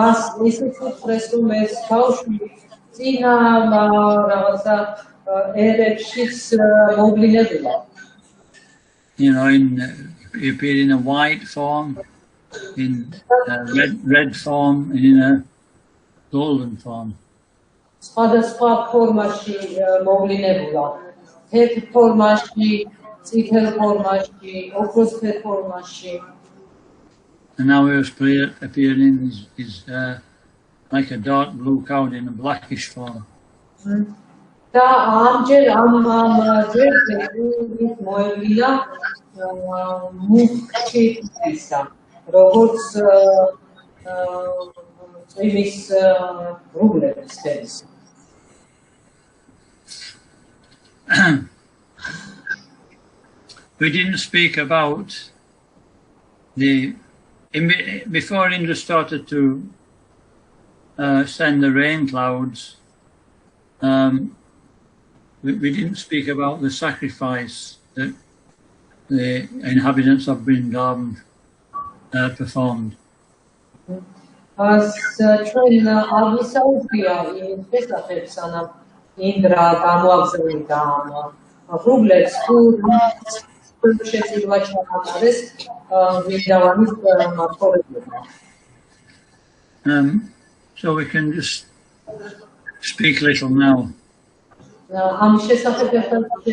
B: მას ისიც უთხრეს, რომ ეს ბავშვი წინა რაღაცა ერებშიც მოვლინებულა.
A: You know, he appeared in a white form, in red form, and in a golden form.
B: სხვადასხვა ფორმაში მოვლინებულა. თეთრ ფორმაში, წითელ ფორმაში, ოქროსფერ ფორმაში.
A: And now he was appearing is like a dark blue cloud in a blackish form.
B: და ამჯერ ამ ჯერზე მოევლინა მუქჩისა, როგორც წვიმის ღრუბლების ფერის.
A: We didn't speak about before Indra started to send the rain clouds. We didn't speak about the sacrifice that the inhabitants of Vrindavan performed.
B: ჩვენ ავისაუბრია იმ შესახებ, სანამ ინდრა გამოაგზავნიდა ამ ღრუბლებს, თუ შეძიება ჩაატარეს ვრინდავანის მაცხოვრებლებმა.
A: So we can just speak little now.
B: ამ შესახებ ერთადერთი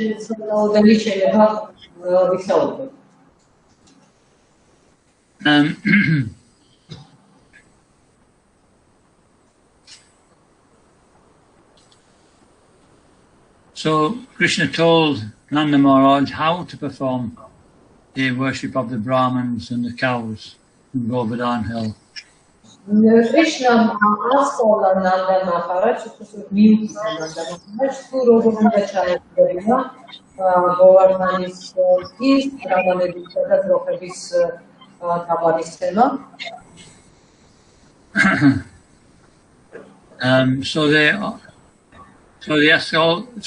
B: შეიძლება ვისაუბროთ.
A: So Krishna told Nanda Maharaj how to perform the worship of the Brahmins and the cows in Govardhan Hill.
B: Krishna asala Nanda Maharaj თუ როგორ უნდა ჩაეყრება Govardhanis ის brahmanebiთა და ძროხების თაყვანისცემა.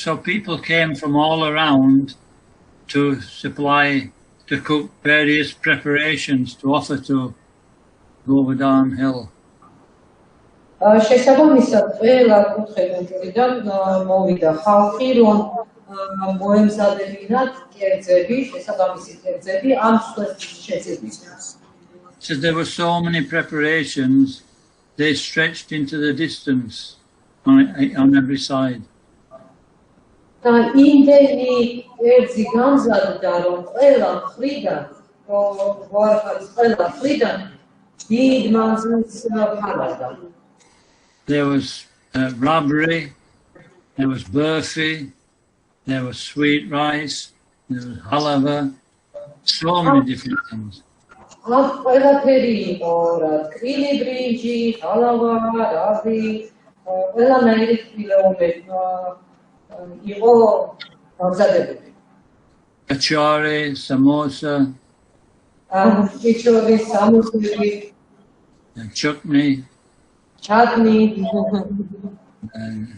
A: So people came from all around to cook various preparations to offer to Govardhan Hill.
B: შესაბამისად ყველა კუთხეებიდან მოვიდა ხალხი, რომ მოემზადებინათ კერძები, შესაბამისი კერძები ამ შეწირვისთვის.
A: So there were so many preparations, they stretched into the distance on every side.
B: და იმდენი კერძი გამზადდა, რომ ყველა მხრიდან, ყველა მხრიდან დიდ მანძილს ფარავდა.
A: There was rabri, there was burfi, there was sweet rice, there was halava, so many different things.
B: ყველაფერი იყო, რა ტკბილი ბრინჯი, ჰალავა, რაბრი, ყველანაირი თბილეულები იყო გამზადებული.
A: Kachari, samosa,
B: ჭიჭორი, სამოსები,
A: chutney,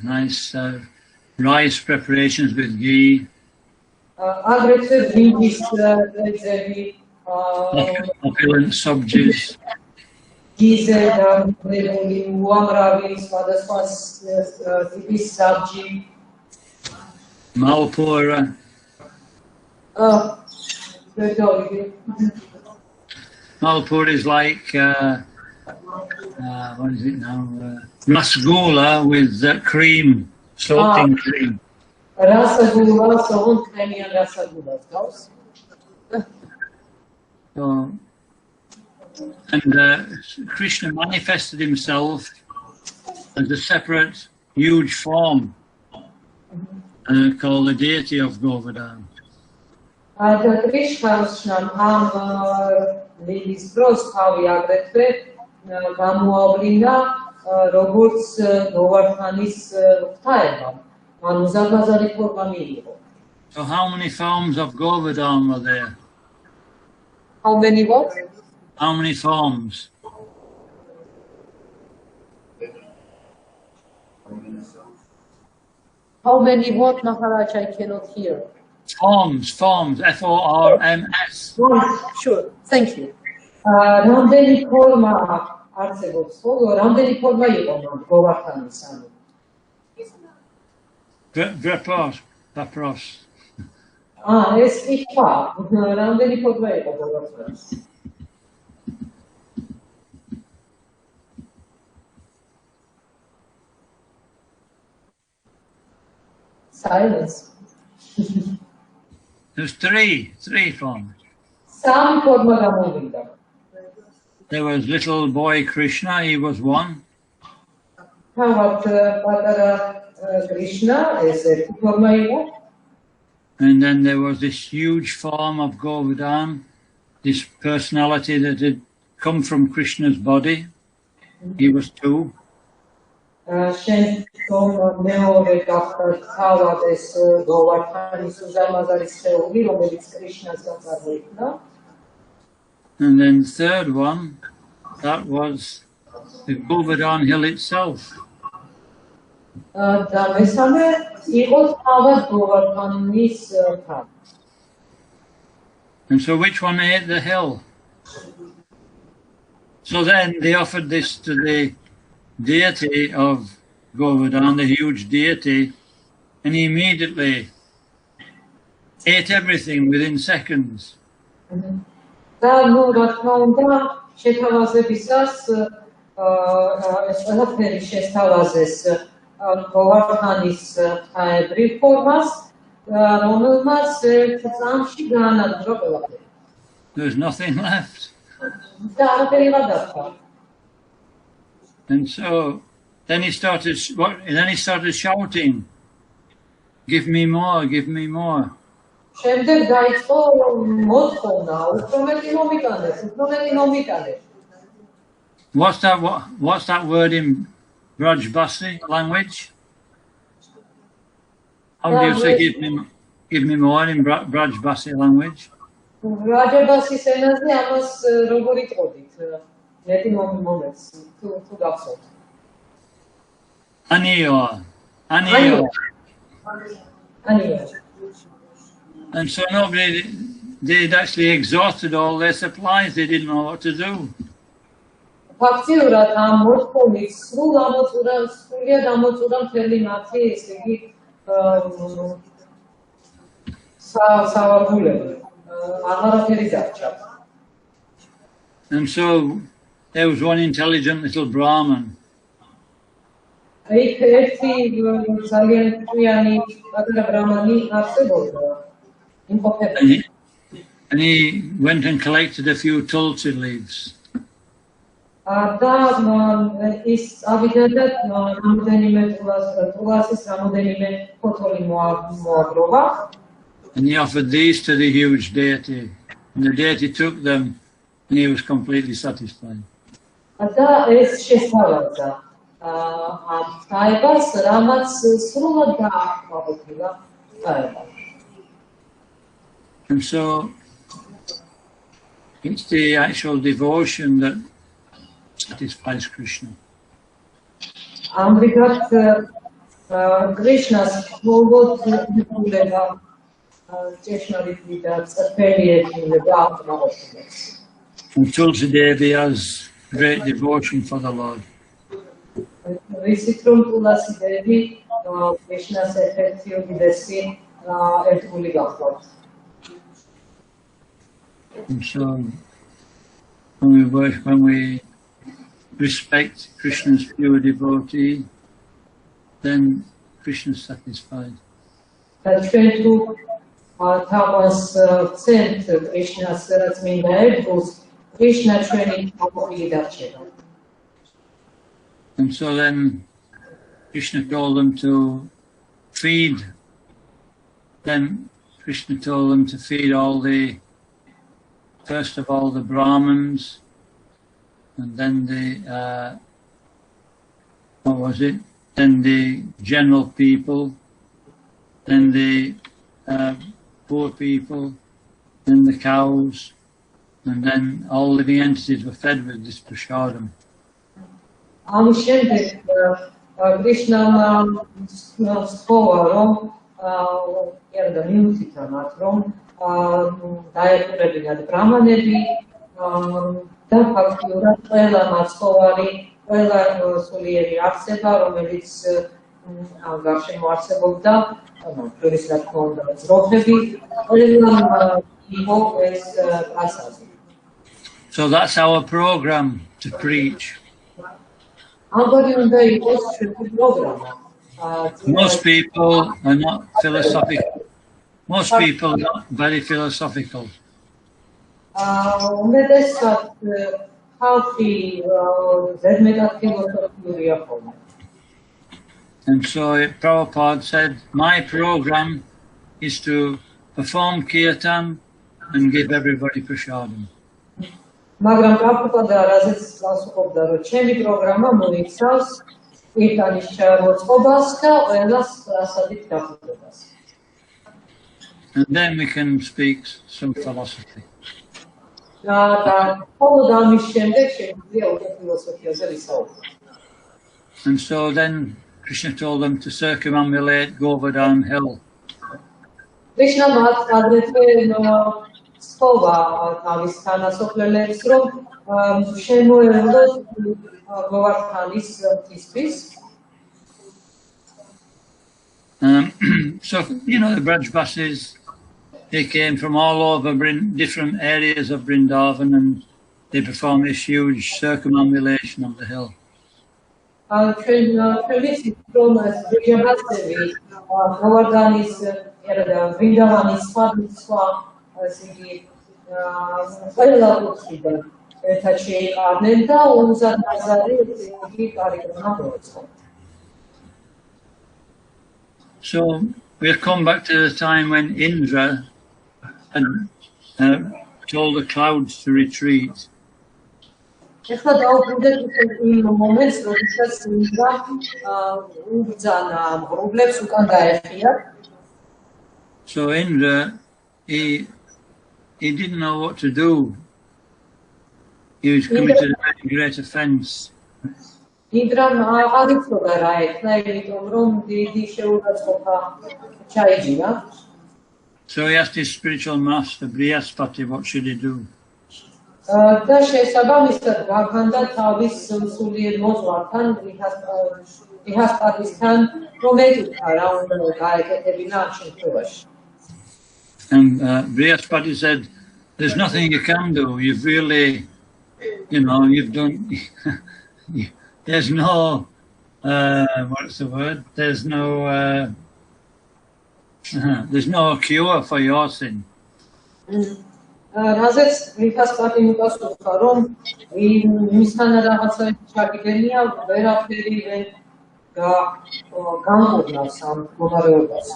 A: nice rice preparations with ghee,
B: აგრეთვე ბრინჯის კერძები,
A: opulent sabjis,
B: გიზე დამღრებული, უამრავი სხვადასხვა ტიპის საბჯი.
A: malpura. Malpura is like what is it now? Rasgulla with cream, salting cream.
B: Rasagula, so cremian rasagula, goes.
A: And Krishna manifested himself as a separate, huge form called the deity of Govardhan.
B: Krishna am Lilis Bros Havi Agretve Gamuablina Robots Govardhanis Taeva Manuzagazari Kormamiro.
A: So how many forms of Govardhan were there?
B: How many what?
A: How many forms?
B: How many what, Maharaj? I cannot hear.
A: Forms, F-O-R-M-S.
B: Sure, thank you. Რამდენი ფორმა არსებობს ხოლო რამდენი ფორმა იყო გოვართანის ანუ
A: Vapros.
B: ეს კი ხა რამდენი ფორმა იყო გოვართანის Silence.
A: There's three forms.
B: Sami forma gamovida.
A: There was little boy Krishna, he was one.
B: Tavat patara Krishna is a forma iqo.
A: And then there was this huge form of Govardhan, this personality that had come from Krishna's body. He was two.
B: შენ თომ მეორე გახდა თავად ეს გოვართანის უზარმაზარი სხეული, რომელიც კრიშნას გაწარმოებდა.
A: And then the third one, that was the Govardhan hill itself.
B: და მესამე იყო თავად გოვართანის თაგვი.
A: And so which one ate the hill? So then they offered this to the deity of Govardhan, the huge deity, and he immediately ate everything within seconds.
B: და ნუ რა თქმა უნდა შეთავაზებისას ეს ყველაფერი შესთავაზეს გოვართანის ღთაებრივ ფორმას, რომელმაც წამში გაანადგურა ყველაფერი.
A: There was nothing left.
B: და არაფერი გადაწყდა.
A: And so then he started shouting, "Give me more, give me more."
B: შემდეგ დაიწყო მოთხოვნა, უფრო მეტი მომიტანეს, უფრო მეტი მომიტანეს.
A: What's that word in Brajbasi language? How do you say give me more in Brajbasi language?
B: Brajbasi ენაზე ამას როგორ იტყოდით? მეტი მომეც თუ გახსოვთ.
A: Aniyo. And so they'd actually exhausted all their supplies. They didn't know what to do.
B: ფაქტიურად ამ მოთხოვნით სრულიად ამოწურა მთელი მათი ესე იგი სავარგულები. აღარაფერი დარჩა.
A: And so there was one intelligent little Brahmin. And he went and collected a few tulsi leaves.
B: And
A: he offered these to the huge deity. And the deity took them and he was completely satisfied. And so it's the actual devotion that satisfies Krishna. And Tulsi Devi has great devotion for the Lord. And so when we respect Krishna's pure devotee, then Krishna is satisfied. And so then Krishna told them to feed. Then Krishna told them to feed first of all the Brahmins, and then then the general people, then the poor people, then the cows, and then all living entities were fed with this prasadam.
B: და ფაქტიურად ყველა მაცხოვარი, ყველა სულიერი არსება, რომელიც გარშემო არსებობდა, თურის რა თქმა უნდა ძროხები, ყველამ იყო ეს ასაზი.
A: So that's our program to preach.
B: ამგვარი უნდა იყოს ჩვენი პროგრამა.
A: Most people are not philosophical. Most people are not very philosophical.
B: უმეტესად ხალხი ზედმეტად ფილოსოფიურია ხოლმე.
A: And so Prabhupada said, my program is to perform kirtan and give everybody prashadam.
B: მაგრამ პრაბჰუპადა რაზეც გასუხობდა, რომ ჩემი პროგრამა მოიცავს კირტანის ჩამოწყობას და ყველას პრასადით დახურებას.
A: And then we can speak some philosophy.
B: და მხოლოდ ამის შემდეგ შეგვიძლია უკვე ფილოსოფიაზე ვისაუბროთ.
A: And so then Krishna told them to circumambulate Govardhan hill.
B: Krishna მათ აგრეთვე სწოვა თავის თანასოფლელებს, რომ შემოევლოთ გოვარდჰანის მთისთვის.
A: So, you know, the Braj buses, they came from all over different areas of Vrindavan and they performed this huge circumambulation of the hill.
B: Tbilisi from Brajabasdevi, Govardhanis, Vrindavanis, სხვა ისინი ყველა კუთხიდან ერთად შეიყარნენ და 50,000 იგი კარიკრმა მოეწყო.
A: So we'll come back to the time when Indra had told the clouds to retreat.
B: ეხლა დავუბრუნდეთ იმ მომენტს, როდესაც ინდრა უბრძანა მღრუბლებს უკან დაეხიათ.
A: So Indra, he didn't know what to do. He was committed a very great offense.
B: ინდრამ აღარ იცოდა რა ეხლა, იმიტომ რომ დიდი შეურაცხყოფა ჩაიჯინა.
A: So he asked his spiritual master, Brihaspati, what should he do?
B: და შესაბამისად გაგანდა თავის სულიერ მოძღვართან ბრიჰასპატისთან, რომ ეკითხა რა უნდა გაეკეთებინა ამ შემთხვევაში.
A: And Brihaspati said, there's nothing you can do. You've really, you know, you've done, there's no, what's the word? There's no cure for your sin.
B: რაზეც ბრიჰასპატი მოგასუხა, რომ მისთან რაღაცა ჩაგიდენია, ვერაფერი ვერ განყოფნავს ამ მდგომარეობას.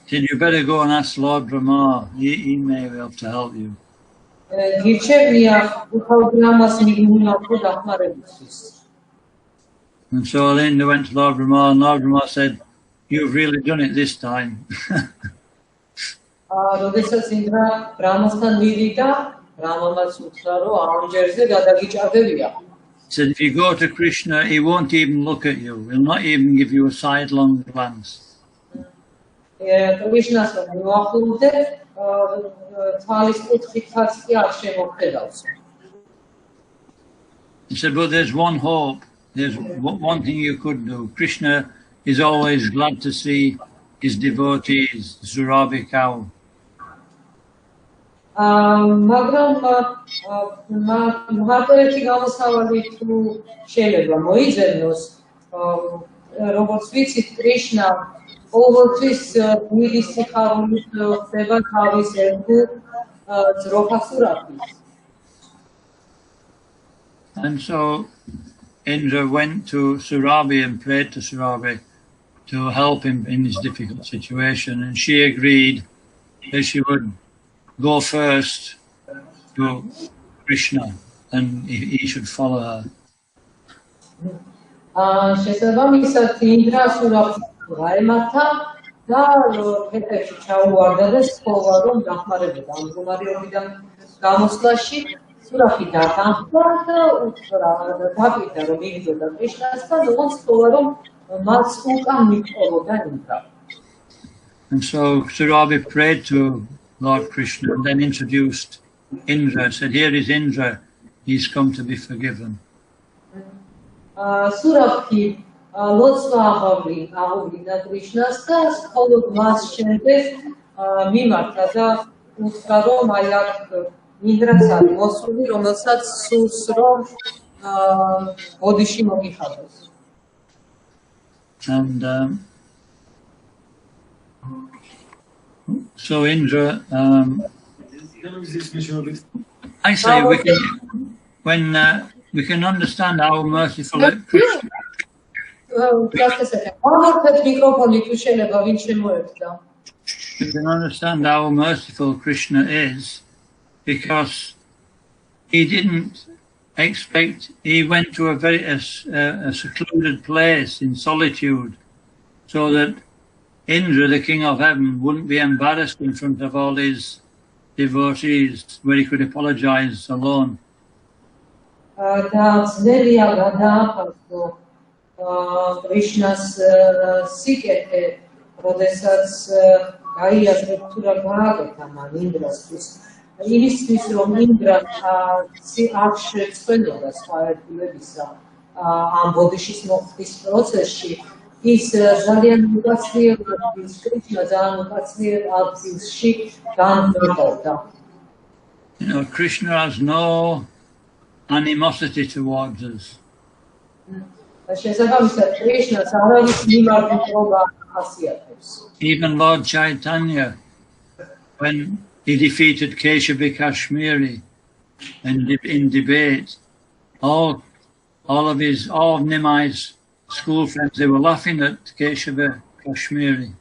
A: Said, you better go and ask Lord Brahma. He may be able to help you. And so then they went to Lord Brahma, and Lord Brahma said, you've really done it this time. Said, if you go to Krishna, he won't even look at you. He'll not even give you a sidelong glance.
B: He said,
A: but there's one hope. There's one thing you could do. Krishna is always glad to see his devotees, Surabi cow.
B: ყოველთვის დიდი სიხარულით ხდება თავის ერთგულ ძროხასურათის.
A: And so Indra went to Surabi and prayed to Surabi to help him in his difficult situation, and she agreed that she would go first to Krishna and he should follow her.
B: შესაბამისად ინდრა სურაბს გაემართა და ფეთებში ჩაუვარდა და სთხოვა, რომ დახმარებოდა ამ მდგომარეობიდან გამოსვლაში. სურაბი დათანხმდა და დაპირდა, რომ იგდოდა კრიშნასთან, ოღონდ სთხოვა, რომ მას უკან მიჰყოლოდა ინდრა.
A: And so Surabi prayed to Lord Krishna and then introduced Indra, said, here is Indra, he's come to be forgiven.
B: Surabhi locva ahavlina Krishnas da მხოლოდ მას შემდეგ მიმართა და უთხრა რომ აი აქ მინდრაც არის მოსული რომელსაც სურს რომ ბოდიში მოგიხადოს.
A: And so Indra, I say we can understand how merciful Krishna.
B: Just a second.
A: You can understand how merciful Krishna is because he didn't expect. He went to a very secluded place in solitude, so that Indra, the king of heaven, wouldn't be embarrassed in front of all his devotees, where he could apologize alone. Krishna's
B: secret, როდესაც გაიაზრებ თუ რა გააკეთა მან ინდრასთვის. იმისთვის რომ ინდრა არ შეცვლოდა სხვა ერთგულებისა ამ ბოდიშის მოხდის პროცესში, ის ძალიან უკაცრიელად კრიშნა ძალიან უკაცრიელ ადგილში განმარტავდა.
A: Krishna has no animosity towards us. Even Lord Chaitanya, when he defeated Keshava Kashmiri in debate, all of Nimai's school friends, they were laughing at Keshava Kashmiri.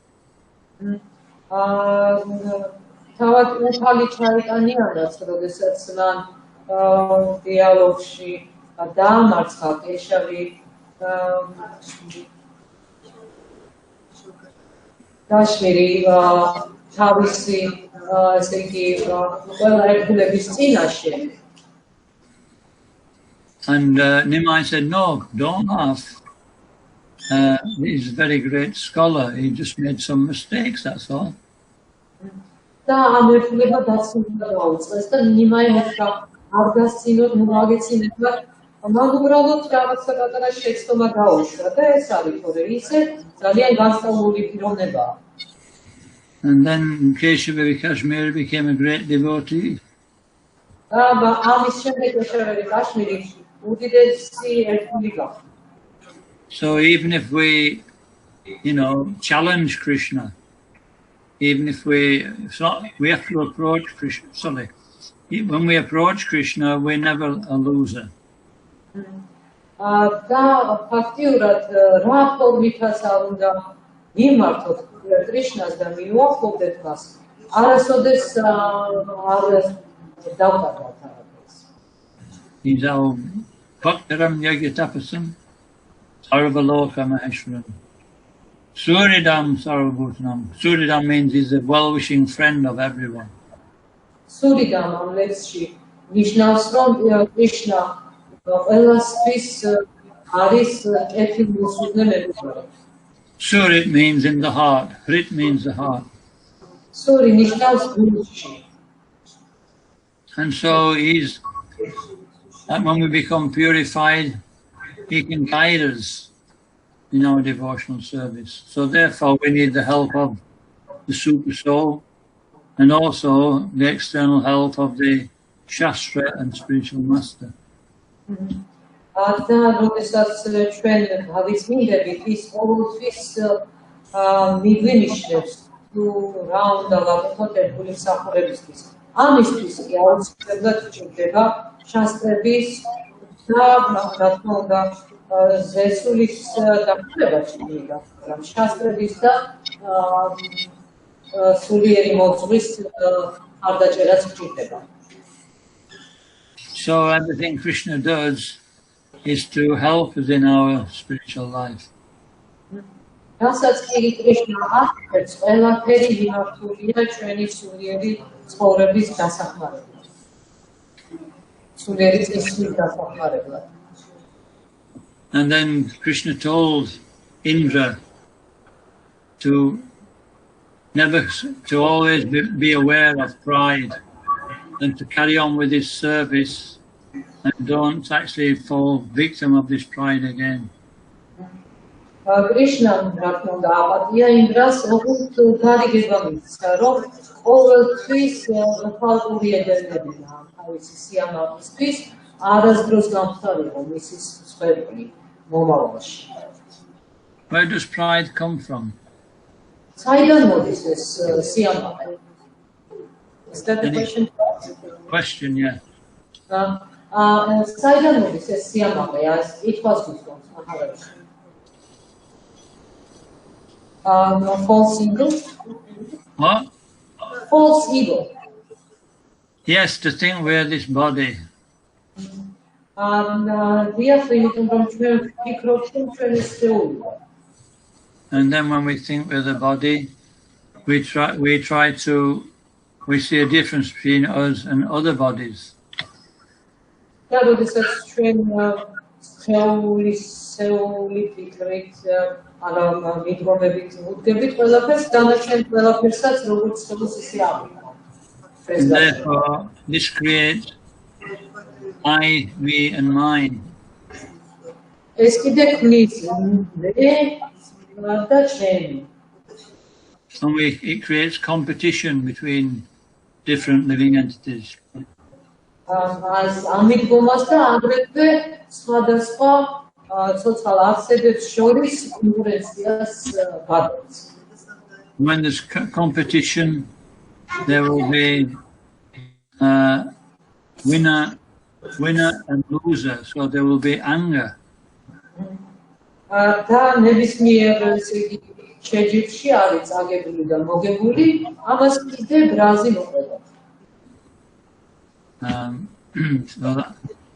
B: Kashmiri, Tbilisi,
A: and Nimai said, "No, don't laugh. He's a very great scholar. He just made some mistakes, that's all." And then Keshava Kashmiri became a great devotee. So even if we, challenge Krishna, even if we have to approach Krishna. Sorry, when we approach Krishna, we're never a loser.
B: Krishna's da miluakovdet vas. Arasodes
A: He's our Bhaktaram Yagyatapasam Sarvaloka Maheshwaram Suridam Sarvabhutanam. Suridam means he's a well-wishing friend of everyone.
B: Suridam am lexshi ნიშნავს რომ Krishna ყველასთვის არის ერთი მოსულნე მეგობარი.
A: Surit means in the heart. Hrit means the heart.
B: Suri ნიშნავს გულში.
A: And so when we become purified, he can guide us in our devotional service. So therefore we need the help of the Super Soul and also the external help of the Shastra and spiritual master.
B: და როდესაც ჩვენ გავიწმინდებით, ის ყოველთვის მიგვინიშნებს თუ რა უნდა ვაკეთოთ ერთგული მსახურებისთვის. ამისთვის კი აუცილებლად ჭირდება შასტრების და რა თქმა უნდა ზესულის დახმარება ჭირდება, მაგრამ შასტრების და სულიერი მოძღვრის მხარდაჭერაც ჭირდება.
A: So everything Krishna does is to help us in our spiritual life.
B: რასაც კი კრიშნა აკეთებს, ყველაფერი მიმართულია ჩვენი სულიერი ცხოვრების დასახმარებლად. სულიერი წესის დასახმარებლად.
A: And then Krishna told Indra to always be aware of pride and to carry on with his service and don't actually fall victim of this pride again.
B: Krishna rakunda apatia იმ დროს ოღონდ გარიგება მისცა, რომ ყოველთვის ფალტური ედერებინა თავისი სიამაყისთვის არასდროს გამხდარიყო მისი მსხვერპლი მომავალში.
A: Where does pride come from?
B: საიდან მოდის ეს სიამაყე? Is that the question?
A: Question, yeah.
B: საიდან მოდის ეს სიამაყე? ითქოს გითხოვს ახალებში. False ego.
A: What?
B: False ego.
A: Yes, to think we're this body. And then when we think we're the body, we see a difference between us and other bodies. And therefore, this creates I, me, and mine.
B: And
A: it creates competition between different living entities. When there's competition, there will be winner and loser, so there will be anger.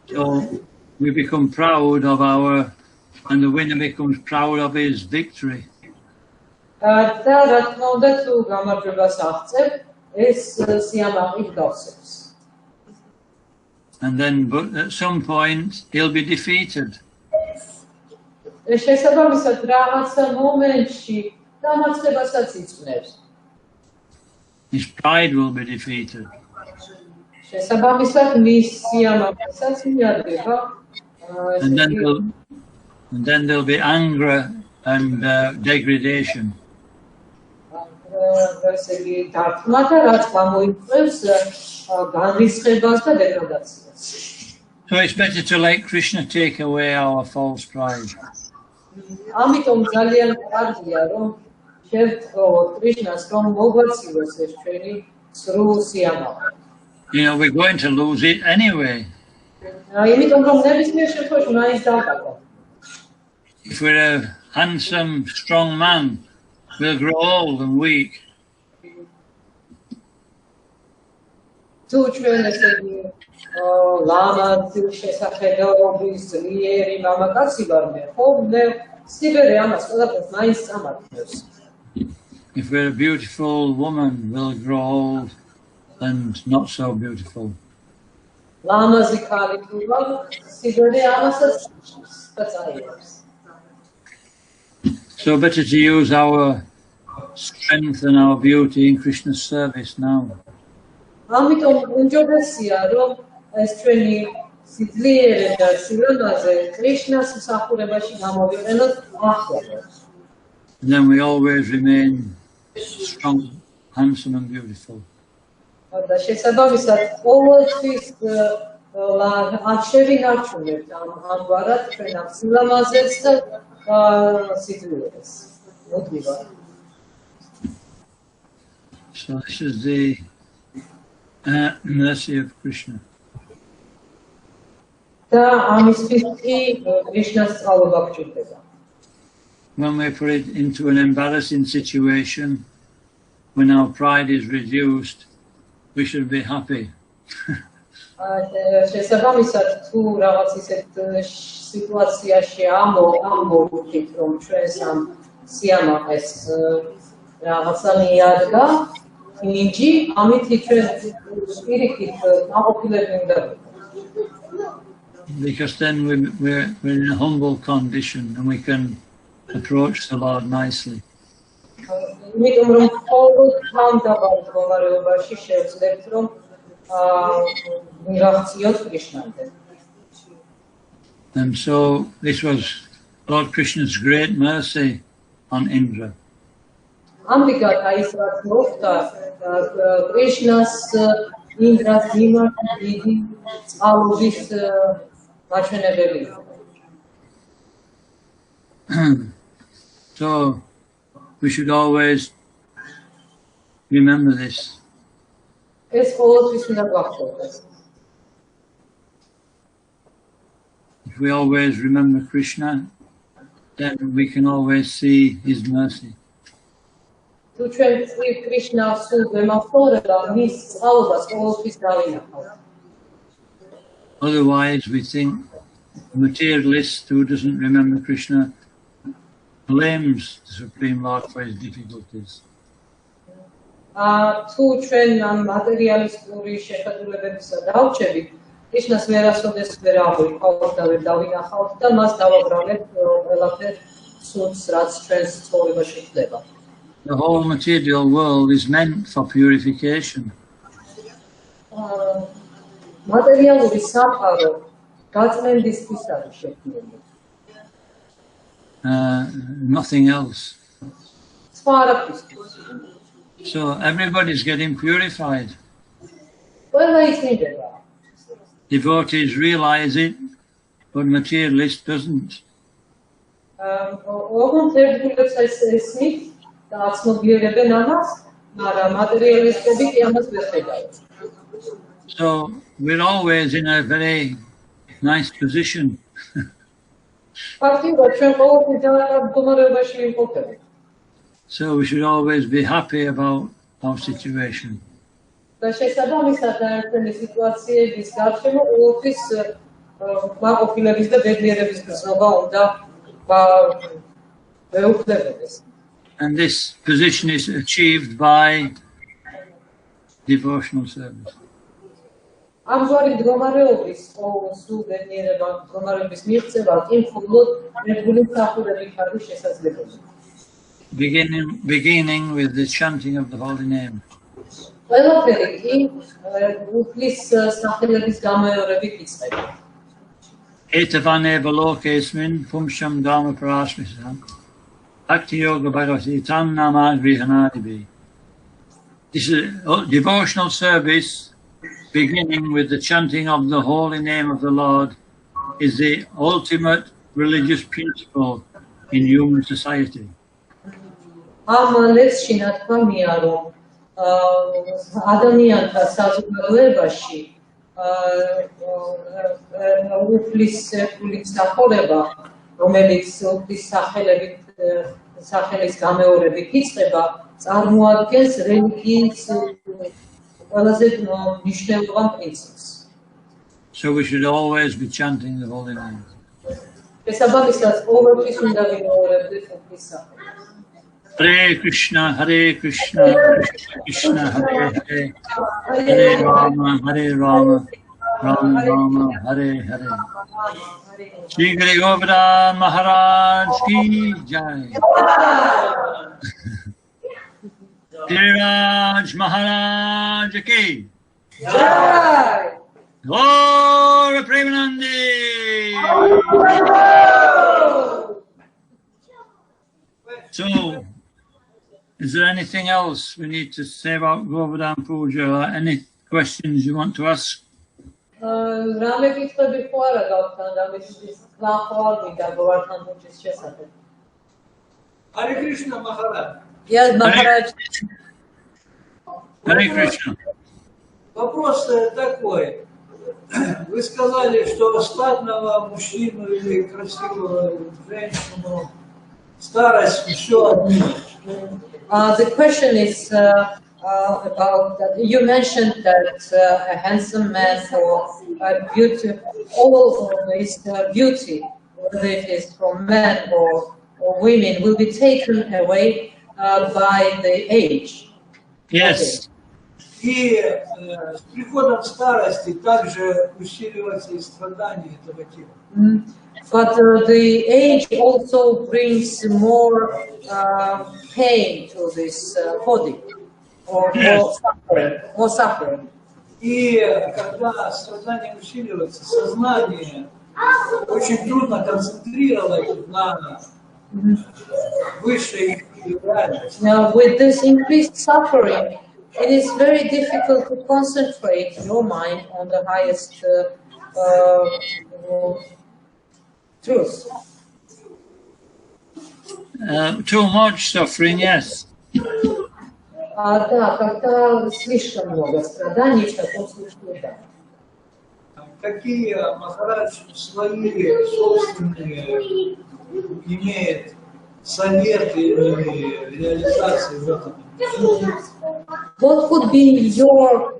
A: So we become proud of and the winner becomes proud of his victory. And then, but at some point, he'll be defeated. His pride will be defeated. And then there'll be anger and degradation. So it's better to let Krishna take away our false pride. You know, we're going to lose it anyway. If we're a handsome, strong man, we'll grow old and weak. If we're a beautiful woman, we'll grow old and not so beautiful. So better to use our strength and our beauty in Krishna's service now. And then we always remain strong, handsome and beautiful. So this is the mercy of Krishna. When we put it into an embarrassing situation, when our pride is reduced, we should be happy. Because then we're in a humble condition and we can approach the Lord nicely. And so this was Lord Krishna's great mercy on Indra.
B: Ambika Kaisrat Mokta Krishna's Indra's Dima Didi Alvis Machanabeli.
A: So we should always remember this.
B: If
A: we always remember Krishna, then we can always see his mercy. Otherwise, we think a materialist who doesn't remember Krishna blames the Supreme Lord for his difficulties. The whole material world is meant for purification. Nothing else. So everybody's getting purified. Devotees realize it, but materialist doesn't. So we're always in a very nice position. So we should always be happy about our situation. And this position is achieved by devotional service. Beginning with the chanting of the holy name. Ivane balokesmin pumsham dharma parasmisam bhakti yoga bhagavati tam nama grihanadibi. This is devotional service, beginning with the chanting of the holy name of the Lord, is the ultimate religious principle in human society. So we should always be chanting the holy name. Hare Krishna, Krishna Krishna, Hare Hare, Hare Rama, Rama Rama, Hare Hare. Shri Guru Govardhan Maharaj ki Jai. Giriraj Maharaj ki Jai. Glory Premanandi. So, is there anything else we need to say about Govardhan Puja, or any questions you want to ask?
B: Hare Krishna Maharaj. Yes, Maharaj.
A: Hare Krishna.
C: Вопрос такой. Вы сказали, что статного мужчину или красивого женщину старость еще одни.
B: The question is about that. You mentioned that a handsome man or beauty, all of his beauty, whether it is from men or women, will be taken away by the age.
A: Yes.
C: И с приходом старости также усиливается и страдание этого тела.
B: But the age also brings more pain to this body, or more suffering.
C: И когда страдание усиливается, сознание очень трудно концентрировать на высшей реальности.
B: Now, with this increased suffering, it is very difficult to concentrate your mind on the highest truth.
A: Too much suffering, yes.
B: Да, когда слишком много страданий, в таком случае, да.
C: Какие Махарадж свои собственные имеет советы или реализации в этом?
B: What could be your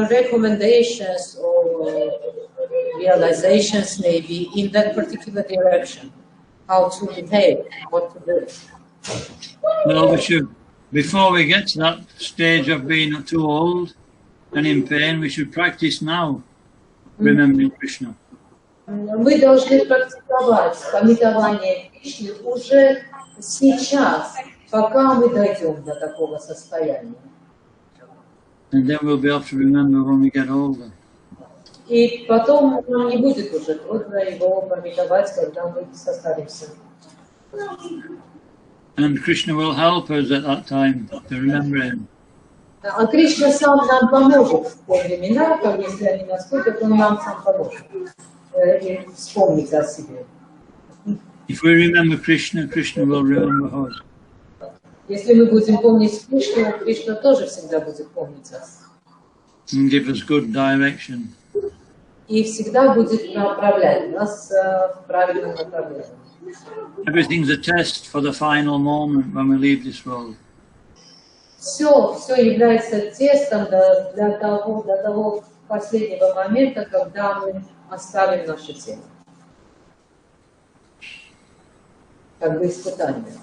B: recommendations or realizations maybe in that particular direction? How to behave, what to do?
A: Well, we should, before we get to that stage of being too old and in pain, we should practice now, remembering Krishna.
B: Мы должны практиковать памятование Кришны уже сейчас, пока мы дойдем до такого состояния.
A: And then we'll be able to remember when we get older.
B: И потом нам не будет уже трудно его памятовать, когда мы состаримся.
A: And Krishna will help us at that time to remember him.
B: А Кришна сам нам поможет в те времена, если они наступят, он нам сам поможет вспомнить о себе.
A: If we remember Krishna, Krishna will remember us.
B: Если мы будем помнить Кришну, Кришна тоже всегда будет помнить нас.
A: And give us good direction.
B: И всегда будет направлять нас в правильном направлении.
A: Everything's a test for the final moment when we leave this world.
B: Все является тестом для того последнего момента, когда мы оставим наше тело. Как бы испытание.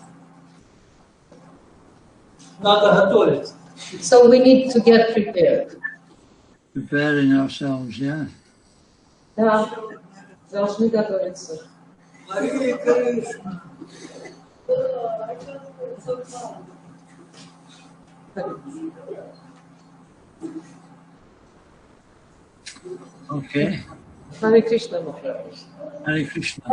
C: Надо готовиться.
B: So we need to get prepared.
A: Preparing ourselves, yeah.
B: Да, должны готовиться.
C: Мария Кришна.
A: Okay.
B: Hare Krishna, Maharaj.
A: Hare Krishna.